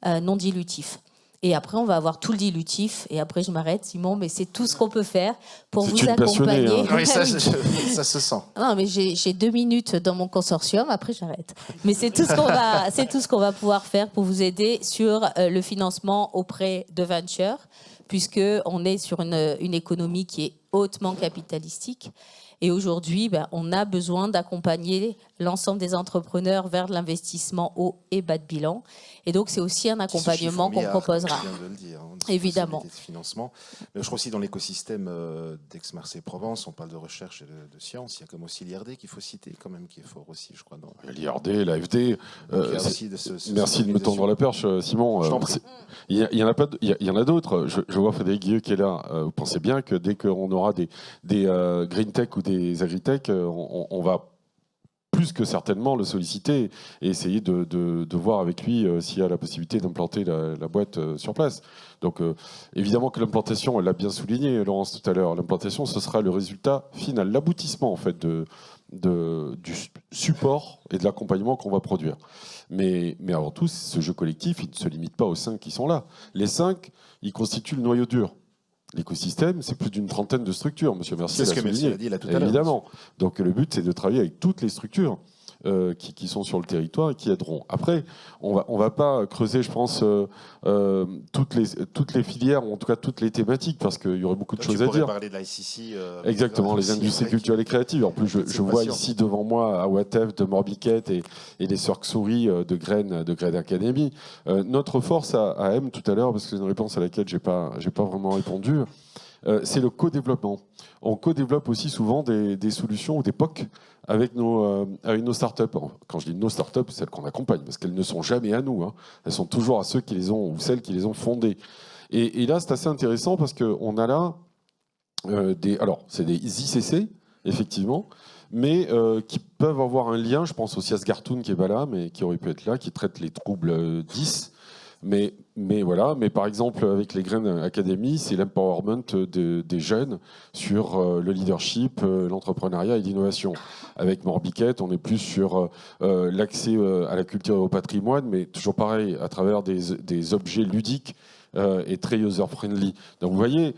non dilutif. Et après, on va avoir tout le dilutif. Et après, je m'arrête, Simon, mais c'est tout ce qu'on peut faire pour vous accompagner. Hein. Oui, ça se sent. Non, mais j'ai 2 minutes dans mon consortium. Après, j'arrête. Mais c'est tout ce qu'on va pouvoir faire pour vous aider sur le financement auprès de Venture, puisqu'on est sur une économie qui est hautement capitalistique. Et aujourd'hui, on a besoin d'accompagner l'ensemble des entrepreneurs vers de l'investissement haut et bas de bilan. Et donc, c'est aussi un accompagnement qu'on proposera. Je viens de le dire, hein, évidemment. De financement. Mais je crois aussi dans l'écosystème d'Aix-Marseille-Provence, on parle de recherche et de science. Il y a comme aussi l'IRD qu'il faut citer, quand même, qui est fort aussi, je crois. L'IRD, l'AFD. Merci de me tendre la perche, Simon. Il y en a d'autres. Je vois Frédéric Guilleux qui est là. Vous pensez bien que dès qu'on aura des green tech ou des agritech, on va plus que certainement le solliciter et essayer de voir avec lui s'il y a la possibilité d'implanter la boîte sur place. Donc évidemment que l'implantation, elle l'a bien souligné Laurence tout à l'heure, l'implantation ce sera le résultat final, l'aboutissement en fait du support et de l'accompagnement qu'on va produire. Mais avant tout, ce jeu collectif, il ne se limite pas aux 5 qui sont là. Les 5, ils constituent le noyau dur. L'écosystème, c'est plus d'une trentaine de structures. Monsieur Mercier l'a souligné. Merci, a dit là tout à l'heure. Évidemment. Donc le but, c'est de travailler avec toutes les structures qui sont sur le territoire et qui aideront. Après, on va pas creuser, je pense, toutes les filières, ou en tout cas toutes les thématiques, parce qu'il y aurait beaucoup de choses à dire. Tu pourrais parler de l'ICC. Exactement, les industries culturelles et créatives. En plus, je vois ici devant moi Awatef de Morbiquette et les sœurs Xoury de Graines Academy. Notre force à M tout à l'heure, parce que c'est une réponse à laquelle j'ai pas vraiment répondu, c'est le co-développement. On co-développe aussi souvent des solutions ou des POC avec nos startups. Quand je dis nos startups, c'est celles qu'on accompagne, parce qu'elles ne sont jamais à nous. Hein. Elles sont toujours à ceux qui les ont ou celles qui les ont fondées. Et là, c'est assez intéressant parce qu'on a là c'est des ICC, effectivement, mais qui peuvent avoir un lien. Je pense aussi à Sgartoun qui n'est pas là, mais qui aurait pu être là, qui traite les troubles 10. Mais voilà, mais par exemple avec les Graines Academy, c'est l'empowerment des jeunes sur le leadership, l'entrepreneuriat et l'innovation. Avec Morbiquette, on est plus sur l'accès à la culture et au patrimoine, mais toujours pareil, à travers des objets ludiques et très user-friendly. Donc vous voyez,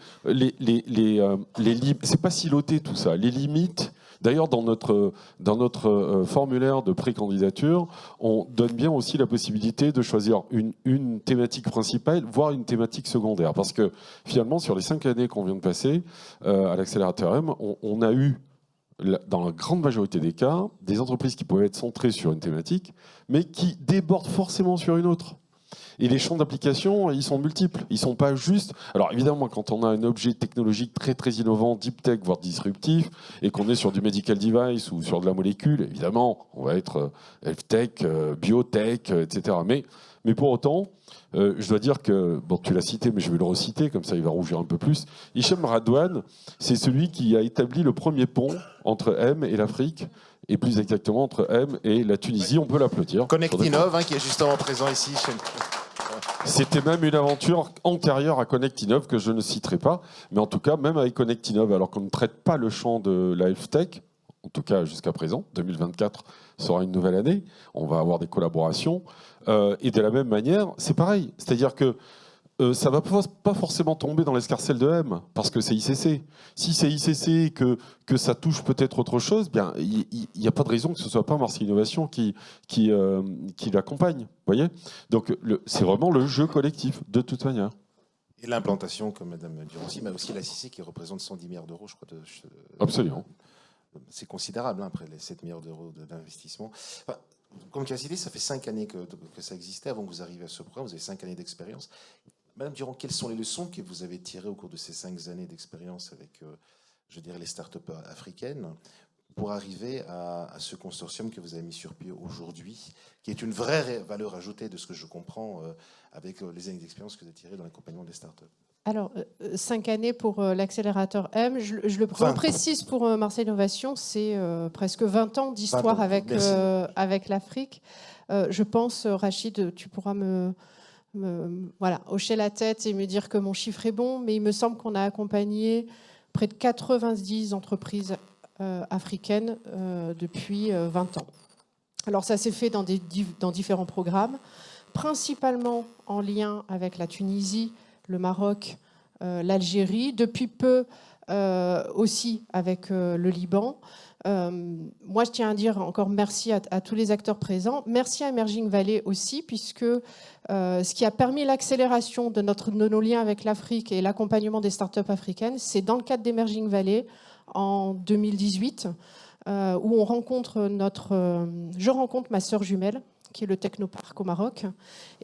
c'est pas siloté tout ça. Les limites. D'ailleurs, dans notre formulaire de pré-candidature, on donne bien aussi la possibilité de choisir une thématique principale, voire une thématique secondaire. Parce que finalement, sur les 5 années qu'on vient de passer à l'accélérateur M, on a eu, dans la grande majorité des cas, des entreprises qui pouvaient être centrées sur une thématique, mais qui débordent forcément sur une autre. Et les champs d'application, ils sont multiples. Ils ne sont pas juste... Alors évidemment, quand on a un objet technologique très très innovant, deep tech, voire disruptif, et qu'on est sur du medical device ou sur de la molécule, évidemment, on va être health tech, biotech, etc. Mais pour autant, je dois dire que, bon, tu l'as cité, mais je vais le reciter, comme ça il va rougir un peu plus. Hicham Radouane, c'est celui qui a établi le premier pont entre M et l'Afrique, et plus exactement entre M et la Tunisie. On peut l'applaudir. Connectinov, qui est justement présent ici. C'était même une aventure antérieure à Connect Innov que je ne citerai pas. Mais en tout cas, même avec Connect Innov, alors qu'on ne traite pas le champ de la health tech, en tout cas jusqu'à présent, 2024 sera une nouvelle année, on va avoir des collaborations. Et de la même manière, c'est pareil. C'est-à-dire que ça ne va pas forcément tomber dans l'escarcelle de M, parce que c'est ICC. Si c'est ICC et que ça touche peut-être autre chose, bien, il n'y a pas de raison que ce ne soit pas Marseille Innovation qui l'accompagne. Vous voyez ? Donc c'est vraiment le jeu collectif, de toute manière. Et l'implantation, comme Mme Durancy, mais aussi la CIC qui représente 110 milliards d'euros, je crois. Absolument. C'est considérable, hein, après les 7 milliards d'euros d'investissement. Enfin, comme Cassidy, ça fait 5 années que ça existait avant que vous arriviez à ce programme. Vous avez 5 années d'expérience. Madame Durand, quelles sont les leçons que vous avez tirées au cours de ces 5 années d'expérience avec, je dirais, les start-up africaines pour arriver à ce consortium que vous avez mis sur pied aujourd'hui, qui est une vraie valeur ajoutée de ce que je comprends avec les années d'expérience que vous avez tirées dans l'accompagnement des start-up? Alors, 5 années pour l'accélérateur M. Je le précise pour Marseille Innovation, c'est presque 20 ans d'histoire avec l'Afrique. Je pense, Rachid, tu pourras voilà, hocher la tête et me dire que mon chiffre est bon, mais il me semble qu'on a accompagné près de 90 entreprises africaines depuis 20 ans. Alors, ça s'est fait dans différents programmes, principalement en lien avec la Tunisie, le Maroc, l'Algérie, depuis peu aussi avec le Liban. Moi, je tiens à dire encore merci à tous les acteurs présents. Merci à Emerging Valley aussi, puisque ce qui a permis l'accélération de nos liens avec l'Afrique et l'accompagnement des startups africaines, c'est dans le cadre d'Emerging Valley en 2018, où on rencontre je rencontre ma sœur jumelle, qui est le Technopark au Maroc,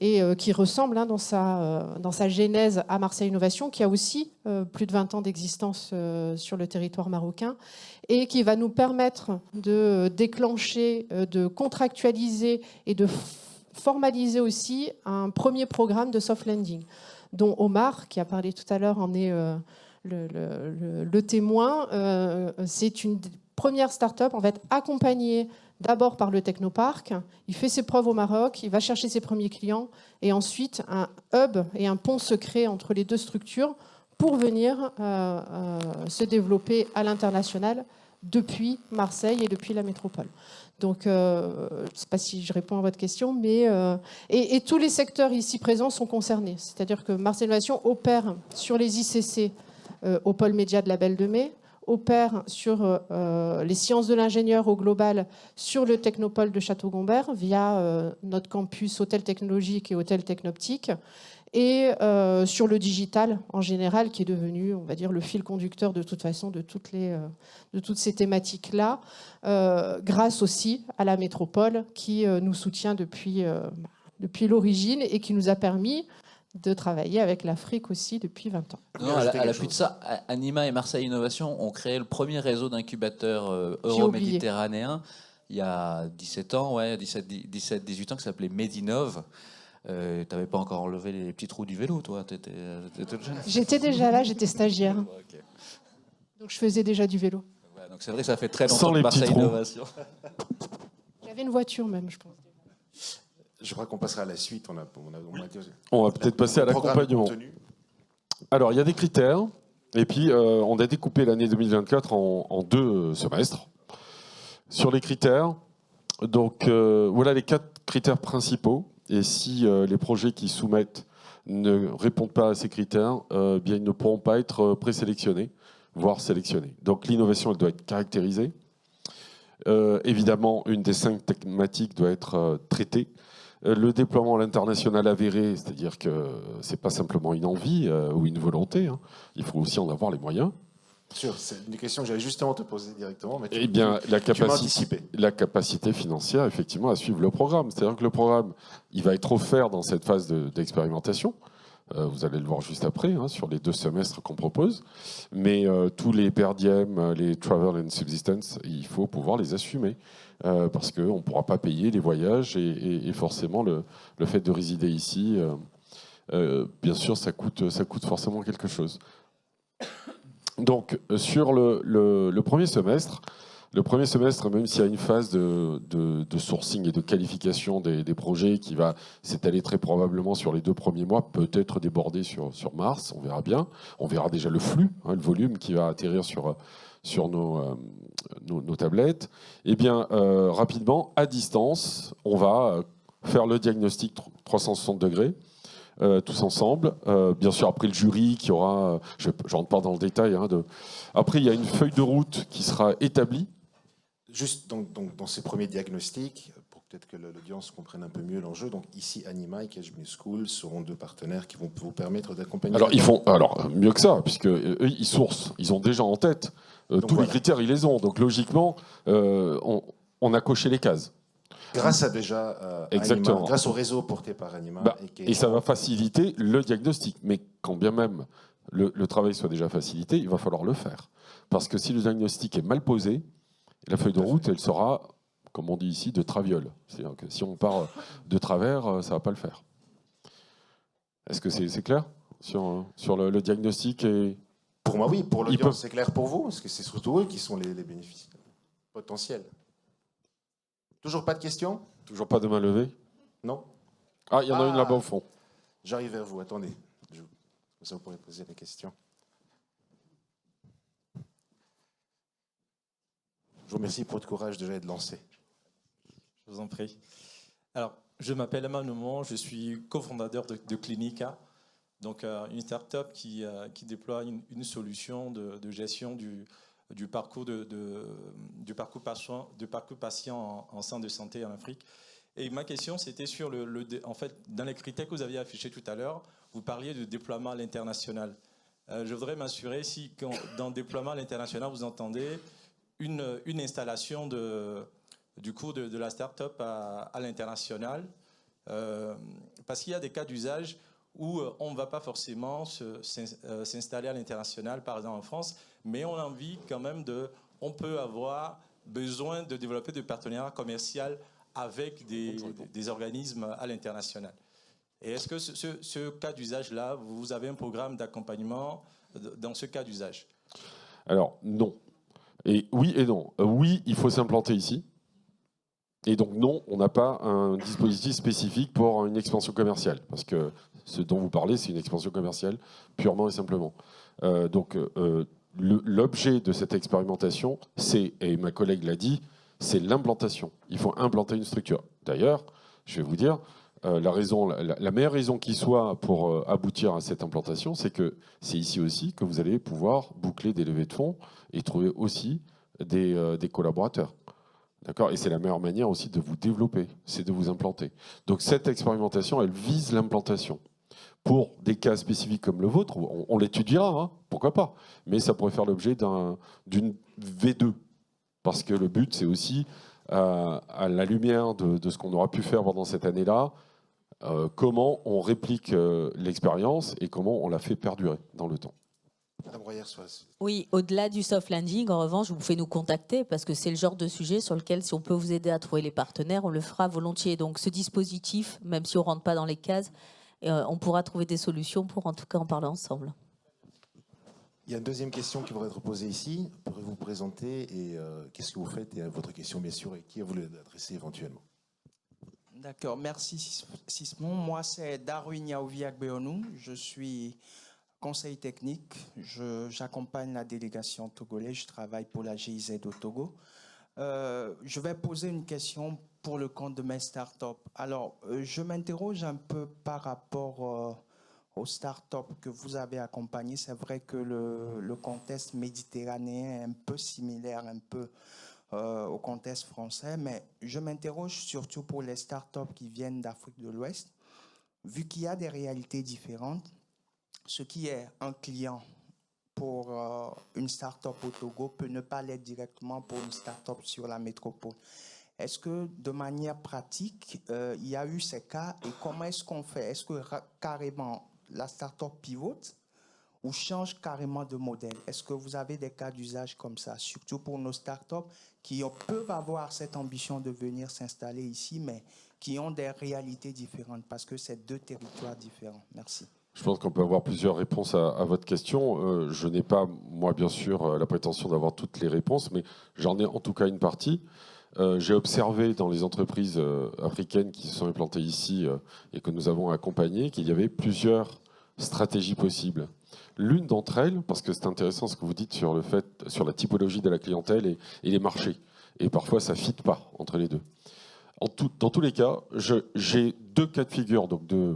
et qui ressemble dans sa genèse à Marseille Innovation, qui a aussi plus de 20 ans d'existence sur le territoire marocain, et qui va nous permettre de déclencher, de contractualiser et de formaliser aussi un premier programme de soft landing, dont Omar, qui a parlé tout à l'heure, en est le témoin. C'est une première start-up en fait, accompagnée d'abord par le Technopark. Il fait ses preuves au Maroc, il va chercher ses premiers clients, et ensuite un hub et un pont se créent entre les deux structures pour venir se développer à l'international depuis Marseille et depuis la métropole. Donc, je ne sais pas si je réponds à votre question, mais et tous les secteurs ici présents sont concernés. C'est-à-dire que Marseille Innovation opère sur les ICC au pôle média de la Belle de Mai, opère sur les sciences de l'ingénieur au global sur le technopole de Château-Gombert via notre campus hôtel technologique et hôtel technoptique, et sur le digital en général, qui est devenu, on va dire, le fil conducteur de toute façon de toutes ces thématiques-là, grâce aussi à la métropole qui nous soutient depuis l'origine et qui nous a permis de travailler avec l'Afrique aussi depuis 20 ans. Non, à l'appui de ça, Anima et Marseille Innovation ont créé le premier réseau d'incubateurs euro-méditerranéens il y a 17 ans, 17-18 ans, qui s'appelait Medinov. Tu n'avais pas encore enlevé les petits trous du vélo, toi? T'étais jeune. J'étais déjà là, j'étais stagiaire. Okay. Donc je faisais déjà du vélo. Ouais, donc c'est vrai que ça fait très longtemps que Marseille Innovation. J'avais une voiture même, je pense. Je crois qu'on passera à la suite. On va peut-être passer à l'accompagnement. Alors, il y a des critères. Et puis, on a découpé l'année 2024 en 2 semestres. Sur les critères, donc voilà les 4 critères principaux. Et si les projets qui soumettent ne répondent pas à ces critères, bien, ils ne pourront pas être présélectionnés, voire sélectionnés. Donc, l'innovation, elle doit être caractérisée. Évidemment, une des 5 thématiques doit être traitée. Le déploiement à l'international avéré, c'est-à-dire que ce n'est pas simplement une envie ou une volonté, hein. Il faut aussi en avoir les moyens. Sûr, c'est une question que j'allais justement te poser directement. Mais eh bien, la capacité financière, effectivement, à suivre le programme. C'est-à-dire que le programme, il va être offert dans cette phase d'expérimentation. Vous allez le voir juste après, hein, sur les 2 semestres qu'on propose. Mais tous les per diem, les travel and subsistence, il faut pouvoir les assumer. Parce qu'on ne pourra pas payer les voyages et forcément le fait de résider ici, bien sûr, ça coûte forcément quelque chose. Donc, sur le premier semestre, Le premier semestre, même s'il y a une phase de sourcing et de qualification des projets qui va s'étaler très probablement sur les 2 premiers mois, peut-être déborder sur mars, on verra bien. On verra déjà le flux, hein, le volume qui va atterrir sur nos tablettes. Eh bien, rapidement, à distance, on va faire le diagnostic 360 degrés. Tous ensemble. Bien sûr, après le jury qui aura... je ne rentre pas dans le détail. Hein, Après, il y a une feuille de route qui sera établie. Juste donc, dans ces premiers diagnostics, pour peut-être que l'audience comprenne un peu mieux l'enjeu, donc ici Anima et Catch Business School seront 2 partenaires qui vont vous permettre d'accompagner. Alors mieux que ça, puisque eux, ils sourcent, ils ont déjà en tête tous les critères, ils les ont. Donc logiquement, on a coché les cases. Grâce à déjà Exactement. Anima, grâce au réseau porté par Anima. Et ça va faciliter le diagnostic. Mais quand bien même le travail soit déjà facilité, il va falloir le faire. Parce que si le diagnostic est mal posé, la feuille de route, elle sera, comme on dit ici, de traviole. C'est-à-dire que si on part de travers, ça ne va pas le faire. Est-ce que c'est clair sur le diagnostic Pour moi, oui. Pour l'audience, c'est clair pour vous? Parce que c'est surtout eux qui sont les bénéficiaires potentiels. Toujours pas de questions? Toujours pas de main levée? Non. Ah, il y en a une là-bas au fond. J'arrive vers vous, attendez. Comme ça, vous pourrez poser les questions. Je vous remercie pour votre courage déjà et de lancer. Je vous en prie. Alors, je m'appelle Emma Neumont, je suis cofondateur de Clinica, donc une start-up qui déploie une solution de gestion du parcours patient en centre de santé en Afrique. Et ma question, c'était sur en fait, dans les critères que vous aviez affichés tout à l'heure, vous parliez de déploiement à l'international. Je voudrais m'assurer si, dans déploiement à l'international, vous entendez une installation du coup de la start-up à l'international, parce qu'il y a des cas d'usage où on ne va pas forcément s'installer à l'international, par exemple en France, mais on a envie quand même on peut avoir besoin de développer des partenariats commerciaux avec des organismes à l'international. Et est-ce que ce cas d'usage-là, vous avez un programme d'accompagnement dans ce cas d'usage? Alors, non. Et oui et non. Oui, il faut s'implanter ici. Et donc non, on n'a pas un dispositif spécifique pour une expansion commerciale. Parce que ce dont vous parlez, c'est une expansion commerciale, purement et simplement. L'objet de cette expérimentation, c'est, et ma collègue l'a dit, c'est l'implantation. Il faut implanter une structure. D'ailleurs, je vais vous dire, la meilleure raison qui soit pour aboutir à cette implantation, c'est que c'est ici aussi que vous allez pouvoir boucler des levées de fonds et trouver aussi des collaborateurs. D'accord ? Et c'est la meilleure manière aussi de vous développer, c'est de vous implanter. Donc cette expérimentation, elle vise l'implantation. Pour des cas spécifiques comme le vôtre, on l'étudiera, hein, pourquoi pas. Mais ça pourrait faire l'objet d'une V2. Parce que le but, c'est aussi, à la lumière de ce qu'on aura pu faire pendant cette année-là, comment on réplique l'expérience et comment on la fait perdurer dans le temps. Madame Royer, oui, au-delà du soft landing, en revanche, vous pouvez nous contacter parce que c'est le genre de sujet sur lequel, si on peut vous aider à trouver les partenaires, on le fera volontiers. Donc ce dispositif, même si on ne rentre pas dans les cases, on pourra trouver des solutions pour en tout cas en parler ensemble. Il y a une deuxième question qui pourrait être posée ici. Pourrez-vous vous présenter et qu'est-ce que vous faites et votre question, bien sûr, et qui vous l'adressez éventuellement. D'accord, merci Sismon. Moi, c'est Darwin Yaouviak-Beonou. Je suis conseil technique. J'accompagne la délégation togolaise. Je travaille pour la GIZ au Togo. Je vais poser une question pour le compte de mes startups. Alors, je m'interroge un peu par rapport aux startups que vous avez accompagnées. C'est vrai que le contexte méditerranéen est un peu similaire, un peu au contexte français, mais je m'interroge surtout pour les startups qui viennent d'Afrique de l'Ouest, vu qu'il y a des réalités différentes. Ce qui est un client pour une start-up au Togo peut ne pas l'être directement pour une start-up sur la métropole. Est-ce que de manière pratique, il y a eu ces cas et comment est-ce qu'on fait? Est-ce que carrément la start-up pivote ou change carrément de modèle? Est-ce que vous avez des cas d'usage comme ça, surtout pour nos start-up qui peuvent avoir cette ambition de venir s'installer ici, mais qui ont des réalités différentes parce que c'est 2 territoires différents? Merci. Je pense qu'on peut avoir plusieurs réponses à votre question. Je n'ai pas, moi, bien sûr, la prétention d'avoir toutes les réponses, mais j'en ai en tout cas une partie. J'ai observé dans les entreprises africaines qui se sont implantées ici et que nous avons accompagnées qu'il y avait plusieurs stratégies possibles. L'une d'entre elles, parce que c'est intéressant ce que vous dites sur sur la typologie de la clientèle et les marchés, et parfois ça ne fit pas entre les deux. Dans tous les cas, j'ai deux cas de figure, donc deux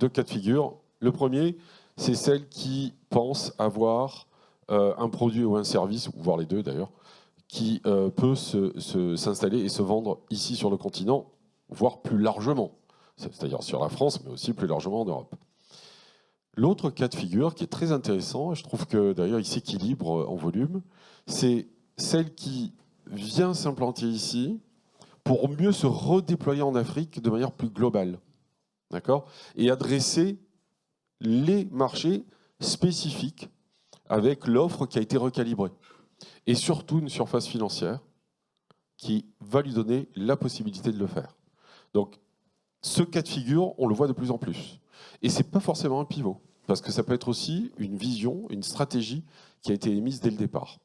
cas de figure. Le premier, c'est celle qui pense avoir un produit ou un service, ou voire les deux d'ailleurs, qui peut s'installer et se vendre ici sur le continent, voire plus largement, c'est-à-dire sur la France, mais aussi plus largement en Europe. L'autre cas de figure qui est très intéressant, et je trouve que d'ailleurs il s'équilibre en volume, c'est celle qui vient s'implanter ici pour mieux se redéployer en Afrique de manière plus globale, d'accord, et adresser les marchés spécifiques avec l'offre qui a été recalibrée. Et surtout une surface financière qui va lui donner la possibilité de le faire. Donc, ce cas de figure, on le voit de plus en plus. Et ce n'est pas forcément un pivot, parce que ça peut être aussi une vision, une stratégie qui a été émise dès le départ.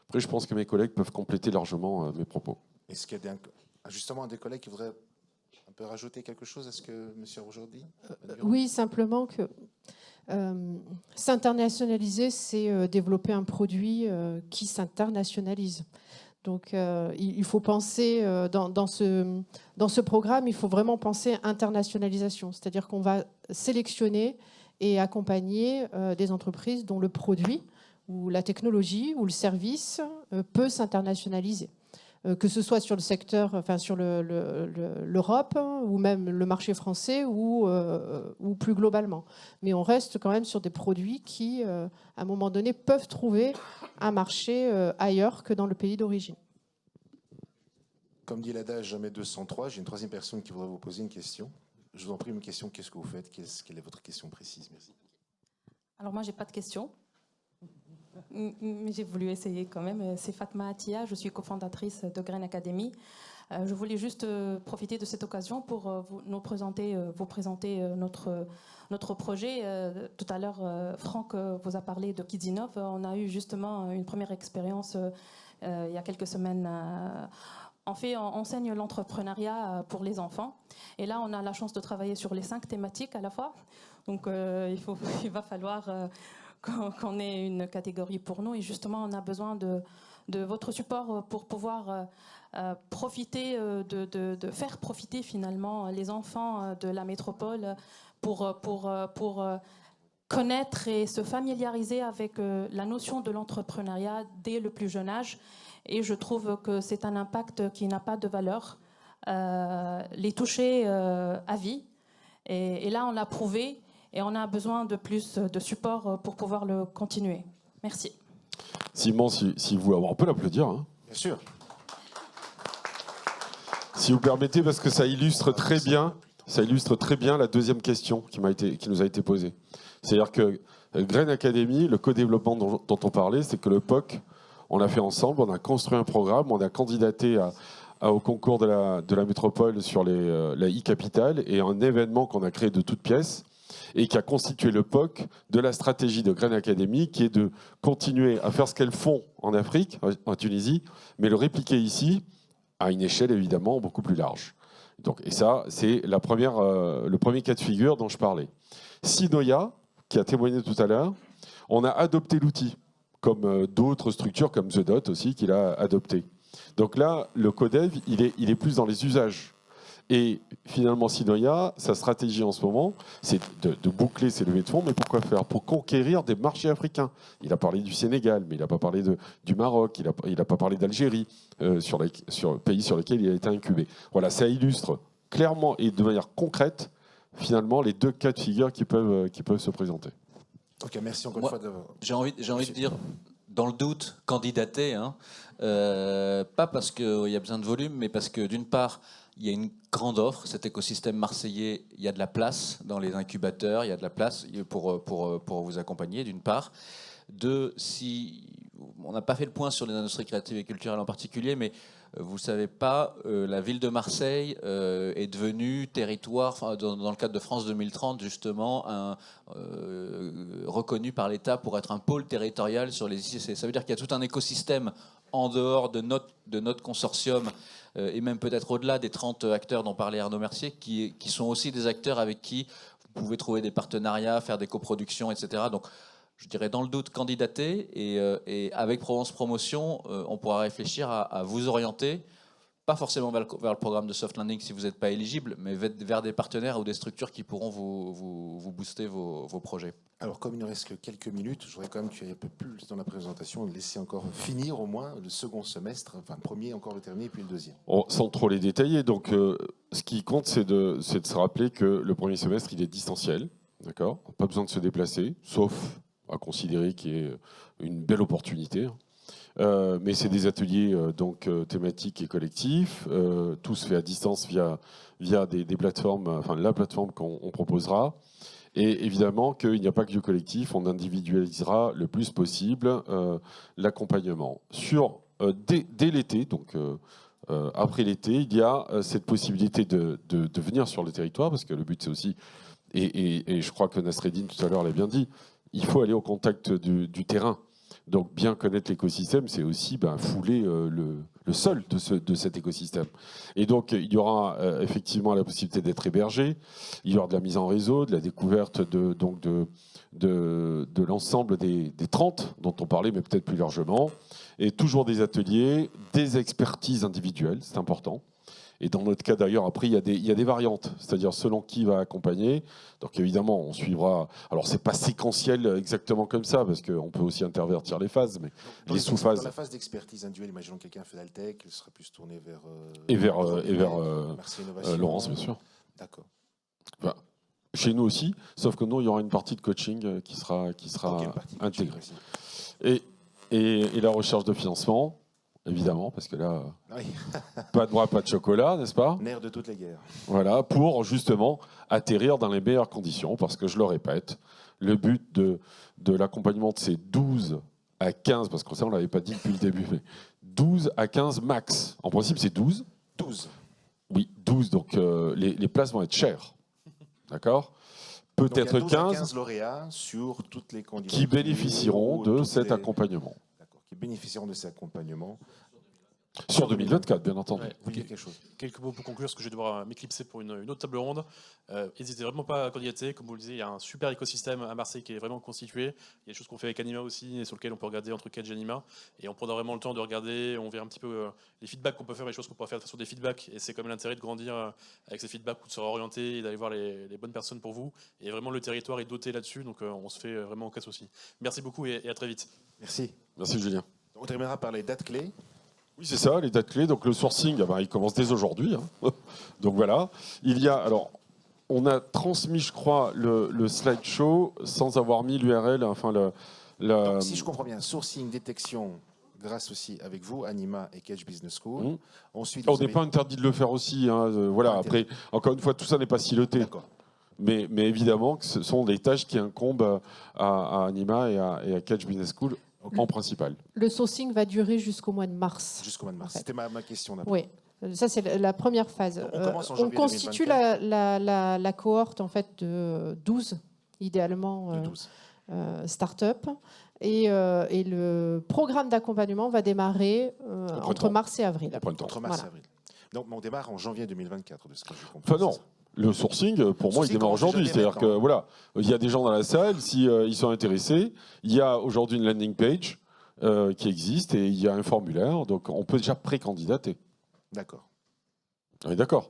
Après, je pense que mes collègues peuvent compléter largement mes propos. Est-ce qu'il y a justement des collègues qui voudraient un peu rajouter quelque chose à ce que M. aujourd'hui Oui, simplement que s'internationaliser, c'est développer un produit qui s'internationalise. Donc il faut penser, dans ce programme, il faut vraiment penser internationalisation. C'est-à-dire qu'on va sélectionner et accompagner des entreprises dont le produit ou la technologie ou le service peut s'internationaliser. Que ce soit sur le secteur, enfin sur l'Europe ou même le marché français ou plus globalement. Mais on reste quand même sur des produits qui, à un moment donné, peuvent trouver un marché ailleurs que dans le pays d'origine. Comme dit l'adage, jamais 203, j'ai une troisième personne qui voudrait vous poser une question. Je vous en prie, une question, qu'est-ce que vous faites? Quelle est votre question précise? Merci. Alors moi, j'ai pas de question. Mais j'ai voulu essayer quand même. C'est Fatma Atia, je suis cofondatrice de Grain Academy. Je voulais juste profiter de cette occasion pour vous présenter notre projet. Tout à l'heure, Franck vous a parlé de Kids Innov. On a eu justement une première expérience il y a quelques semaines. En fait, on enseigne l'entrepreneuriat pour les enfants. Et là, on a la chance de travailler sur les 5 thématiques à la fois. Donc, il va falloir qu'on ait une catégorie pour nous. Et justement, on a besoin de votre support pour pouvoir profiter, de faire profiter finalement les enfants de la métropole pour connaître et se familiariser avec la notion de l'entrepreneuriat dès le plus jeune âge. Et je trouve que c'est un impact qui n'a pas de valeur. Les toucher à vie. Et là, on l'a prouvé. Et on a besoin de plus de support pour pouvoir le continuer. Merci. Simon, si vous... on peut l'applaudir. Hein. Bien sûr. Si vous permettez, parce que ça illustre très bien la deuxième question qui nous a été posée. C'est-à-dire que Grain Academy, le co-développement dont on parlait, c'est que le POC, on l'a fait ensemble, on a construit un programme, on a candidaté au concours de la métropole sur la e-capital et un événement qu'on a créé de toutes pièces et qui a constitué le POC de la stratégie de Grain Academy, qui est de continuer à faire ce qu'elles font en Afrique, en Tunisie, mais le répliquer ici à une échelle évidemment beaucoup plus large. Donc, et ça, c'est le premier cas de figure dont je parlais. Sinoia, qui a témoigné tout à l'heure, on a adopté l'outil, comme d'autres structures, comme The Dot aussi, qu'il a adopté. Donc là, le codev, il est plus dans les usages. Et finalement, Sinoia, sa stratégie en ce moment, c'est de boucler ses levées de fonds. Mais pourquoi faire? Pour conquérir des marchés africains. Il a parlé du Sénégal, mais il n'a pas parlé du Maroc, il n'a pas parlé d'Algérie, sur pays sur lesquels il a été incubé. Voilà, ça illustre clairement et de manière concrète, finalement, les deux cas de figure qui peuvent se présenter. Ok, merci encore une fois. J'ai envie de dire, dans le doute, candidater, hein, pas parce qu'il y a besoin de volume, mais parce que d'une part, il y a une grande offre, cet écosystème marseillais, il y a de la place dans les incubateurs, il y a de la place pour vous accompagner, d'une part. Deux, si on n'a pas fait le point sur les industries créatives et culturelles en particulier, mais vous ne savez pas, la ville de Marseille est devenue territoire, dans le cadre de France 2030, justement, reconnu par l'État pour être un pôle territorial sur les ICC. Ça veut dire qu'il y a tout un écosystème en dehors de notre consortium, et même peut-être au-delà des 30 acteurs dont parlait Arnaud Mercier, qui sont aussi des acteurs avec qui vous pouvez trouver des partenariats, faire des coproductions, etc. Donc, je dirais dans le doute, candidater, et avec Provence Promotion, on pourra réfléchir à vous orienter, pas forcément vers le programme de soft landing si vous n'êtes pas éligible, mais vers des partenaires ou des structures qui pourront vous booster vos projets. Alors, comme il ne reste que quelques minutes, je voudrais quand même que tu ailles un peu plus dans la présentation, laisser encore finir au moins le second semestre, enfin le premier encore le terminer, puis le deuxième. Sans trop les détailler, donc ce qui compte, c'est de se rappeler que le premier semestre, il est distanciel, d'accord ? Pas besoin de se déplacer, sauf à considérer qu'il y ait une belle opportunité. Mais c'est des ateliers thématiques et collectifs. Tout se fait à distance via des plateformes, enfin la plateforme qu'on proposera. Et évidemment qu'il n'y a pas que du collectif, on individualisera le plus possible l'accompagnement. Dès l'été, donc après l'été, il y a cette possibilité de venir sur le territoire, parce que le but c'est aussi, et je crois que Nasreddine tout à l'heure l'a bien dit, il faut aller au contact du terrain. Donc bien connaître l'écosystème, c'est aussi fouler le sol de cet écosystème. Et donc il y aura effectivement la possibilité d'être hébergé, il y aura de la mise en réseau, de la découverte de l'ensemble des 30 dont on parlait, mais peut-être plus largement, et toujours des ateliers, des expertises individuelles, c'est important. Et dans notre cas d'ailleurs, après, il y a des variantes, c'est-à-dire selon qui va accompagner. Donc évidemment, on suivra. Alors, c'est pas séquentiel exactement comme ça, parce qu'on peut aussi intervertir les phases, mais les sous-phases. Dans la phase d'expertise individuelle, imaginons que quelqu'un fait l'Altec, il sera plus tourné vers. Laurence, bien sûr. D'accord. Enfin, chez nous aussi, sauf que nous, il y aura une partie de coaching qui sera intégrée. Et la recherche de financement. Évidemment, parce que là, pas de bras, pas de chocolat, n'est-ce pas ? Nerf de toutes les guerres. Voilà, pour justement atterrir dans les meilleures conditions, parce que je le répète, le but de l'accompagnement, c'est 12 à 15, parce que ça, on ne l'avait pas dit depuis le début, mais 12 à 15 max. En principe, c'est 12. 12. Oui, 12, donc les places vont être chères. D'accord ? Peut-être 15 lauréats sur toutes les candidatures qui bénéficieront de cet accompagnement. Qui bénéficieront de cet accompagnement. Sur 2024, bien entendu. Ouais, vous quelque chose. Quelques mots pour conclure, parce que je vais devoir m'éclipser pour une autre table ronde. N'hésitez vraiment pas à candidater. Comme vous le disiez, il y a un super écosystème à Marseille qui est vraiment constitué. Il y a des choses qu'on fait avec Anima aussi, et sur lesquelles on peut regarder entre Kedge et Anima. Et on prendra vraiment le temps de regarder, on verra un petit peu les feedbacks qu'on peut faire, les choses qu'on pourra faire de façon des feedbacks. Et c'est quand même l'intérêt de grandir avec ces feedbacks, ou de se réorienter et d'aller voir les bonnes personnes pour vous. Et vraiment, le territoire est doté là-dessus, donc on se fait vraiment en casse aussi. Merci beaucoup et à très vite. Merci. Merci Julien. On terminera par les dates clés. Oui, c'est ça, les dates clés. Donc le sourcing, il commence dès aujourd'hui. Donc voilà. On a transmis, je crois, le slideshow sans avoir mis l'URL. Donc, si je comprends bien, sourcing, détection, grâce aussi avec vous, Anima et Kedge Business School. Ensuite, on n'est pas interdit de le faire aussi. Voilà. Après, encore une fois, tout ça n'est pas siloté. D'accord. Mais évidemment, ce sont des tâches qui incombent à Anima et à Kedge Business School. En principal. Le sourcing va durer jusqu'au mois de mars. Jusqu'au mois de mars. En fait. C'était ma question d'après. Oui, ça c'est la première phase. On constitue la cohorte en fait de 12, idéalement, start-up. Et le programme d'accompagnement va démarrer entre mars et avril. Entre mars et avril. Donc on démarre en janvier 2024, de ce que j'ai compris. Enfin non. Le sourcing, pour moi, il démarre aujourd'hui. C'est-à-dire que voilà, il y a des gens dans la salle, si ils sont intéressés, il y a aujourd'hui une landing page qui existe et il y a un formulaire, donc on peut déjà pré-candidater. D'accord. On est d'accord.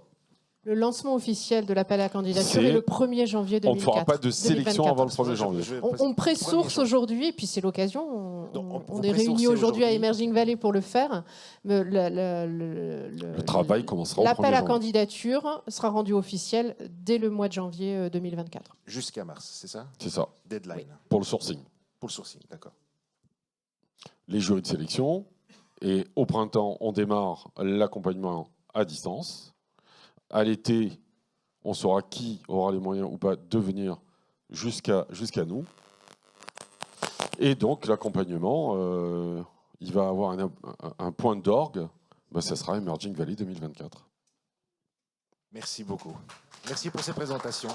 Le lancement officiel de l'appel à candidature est le 1er janvier 2024. On ne fera pas de sélection avant le 1er janvier. On pré-source aujourd'hui, et puis c'est l'occasion. On est réunis aujourd'hui à Emerging Valley pour le faire. Mais le travail commencera au 1er janvier. L'appel à candidature sera rendu officiel dès le mois de janvier 2024. Jusqu'à mars, c'est ça ? C'est ça. Deadline. Oui. Pour le sourcing. Pour le sourcing, d'accord. Les jurys de sélection. Et au printemps, on démarre l'accompagnement à distance. À l'été, on saura qui aura les moyens ou pas de venir jusqu'à nous. Et donc, l'accompagnement, il va avoir un point d'orgue Ça sera Emerging Valley 2024. Merci beaucoup. Merci pour ces présentations.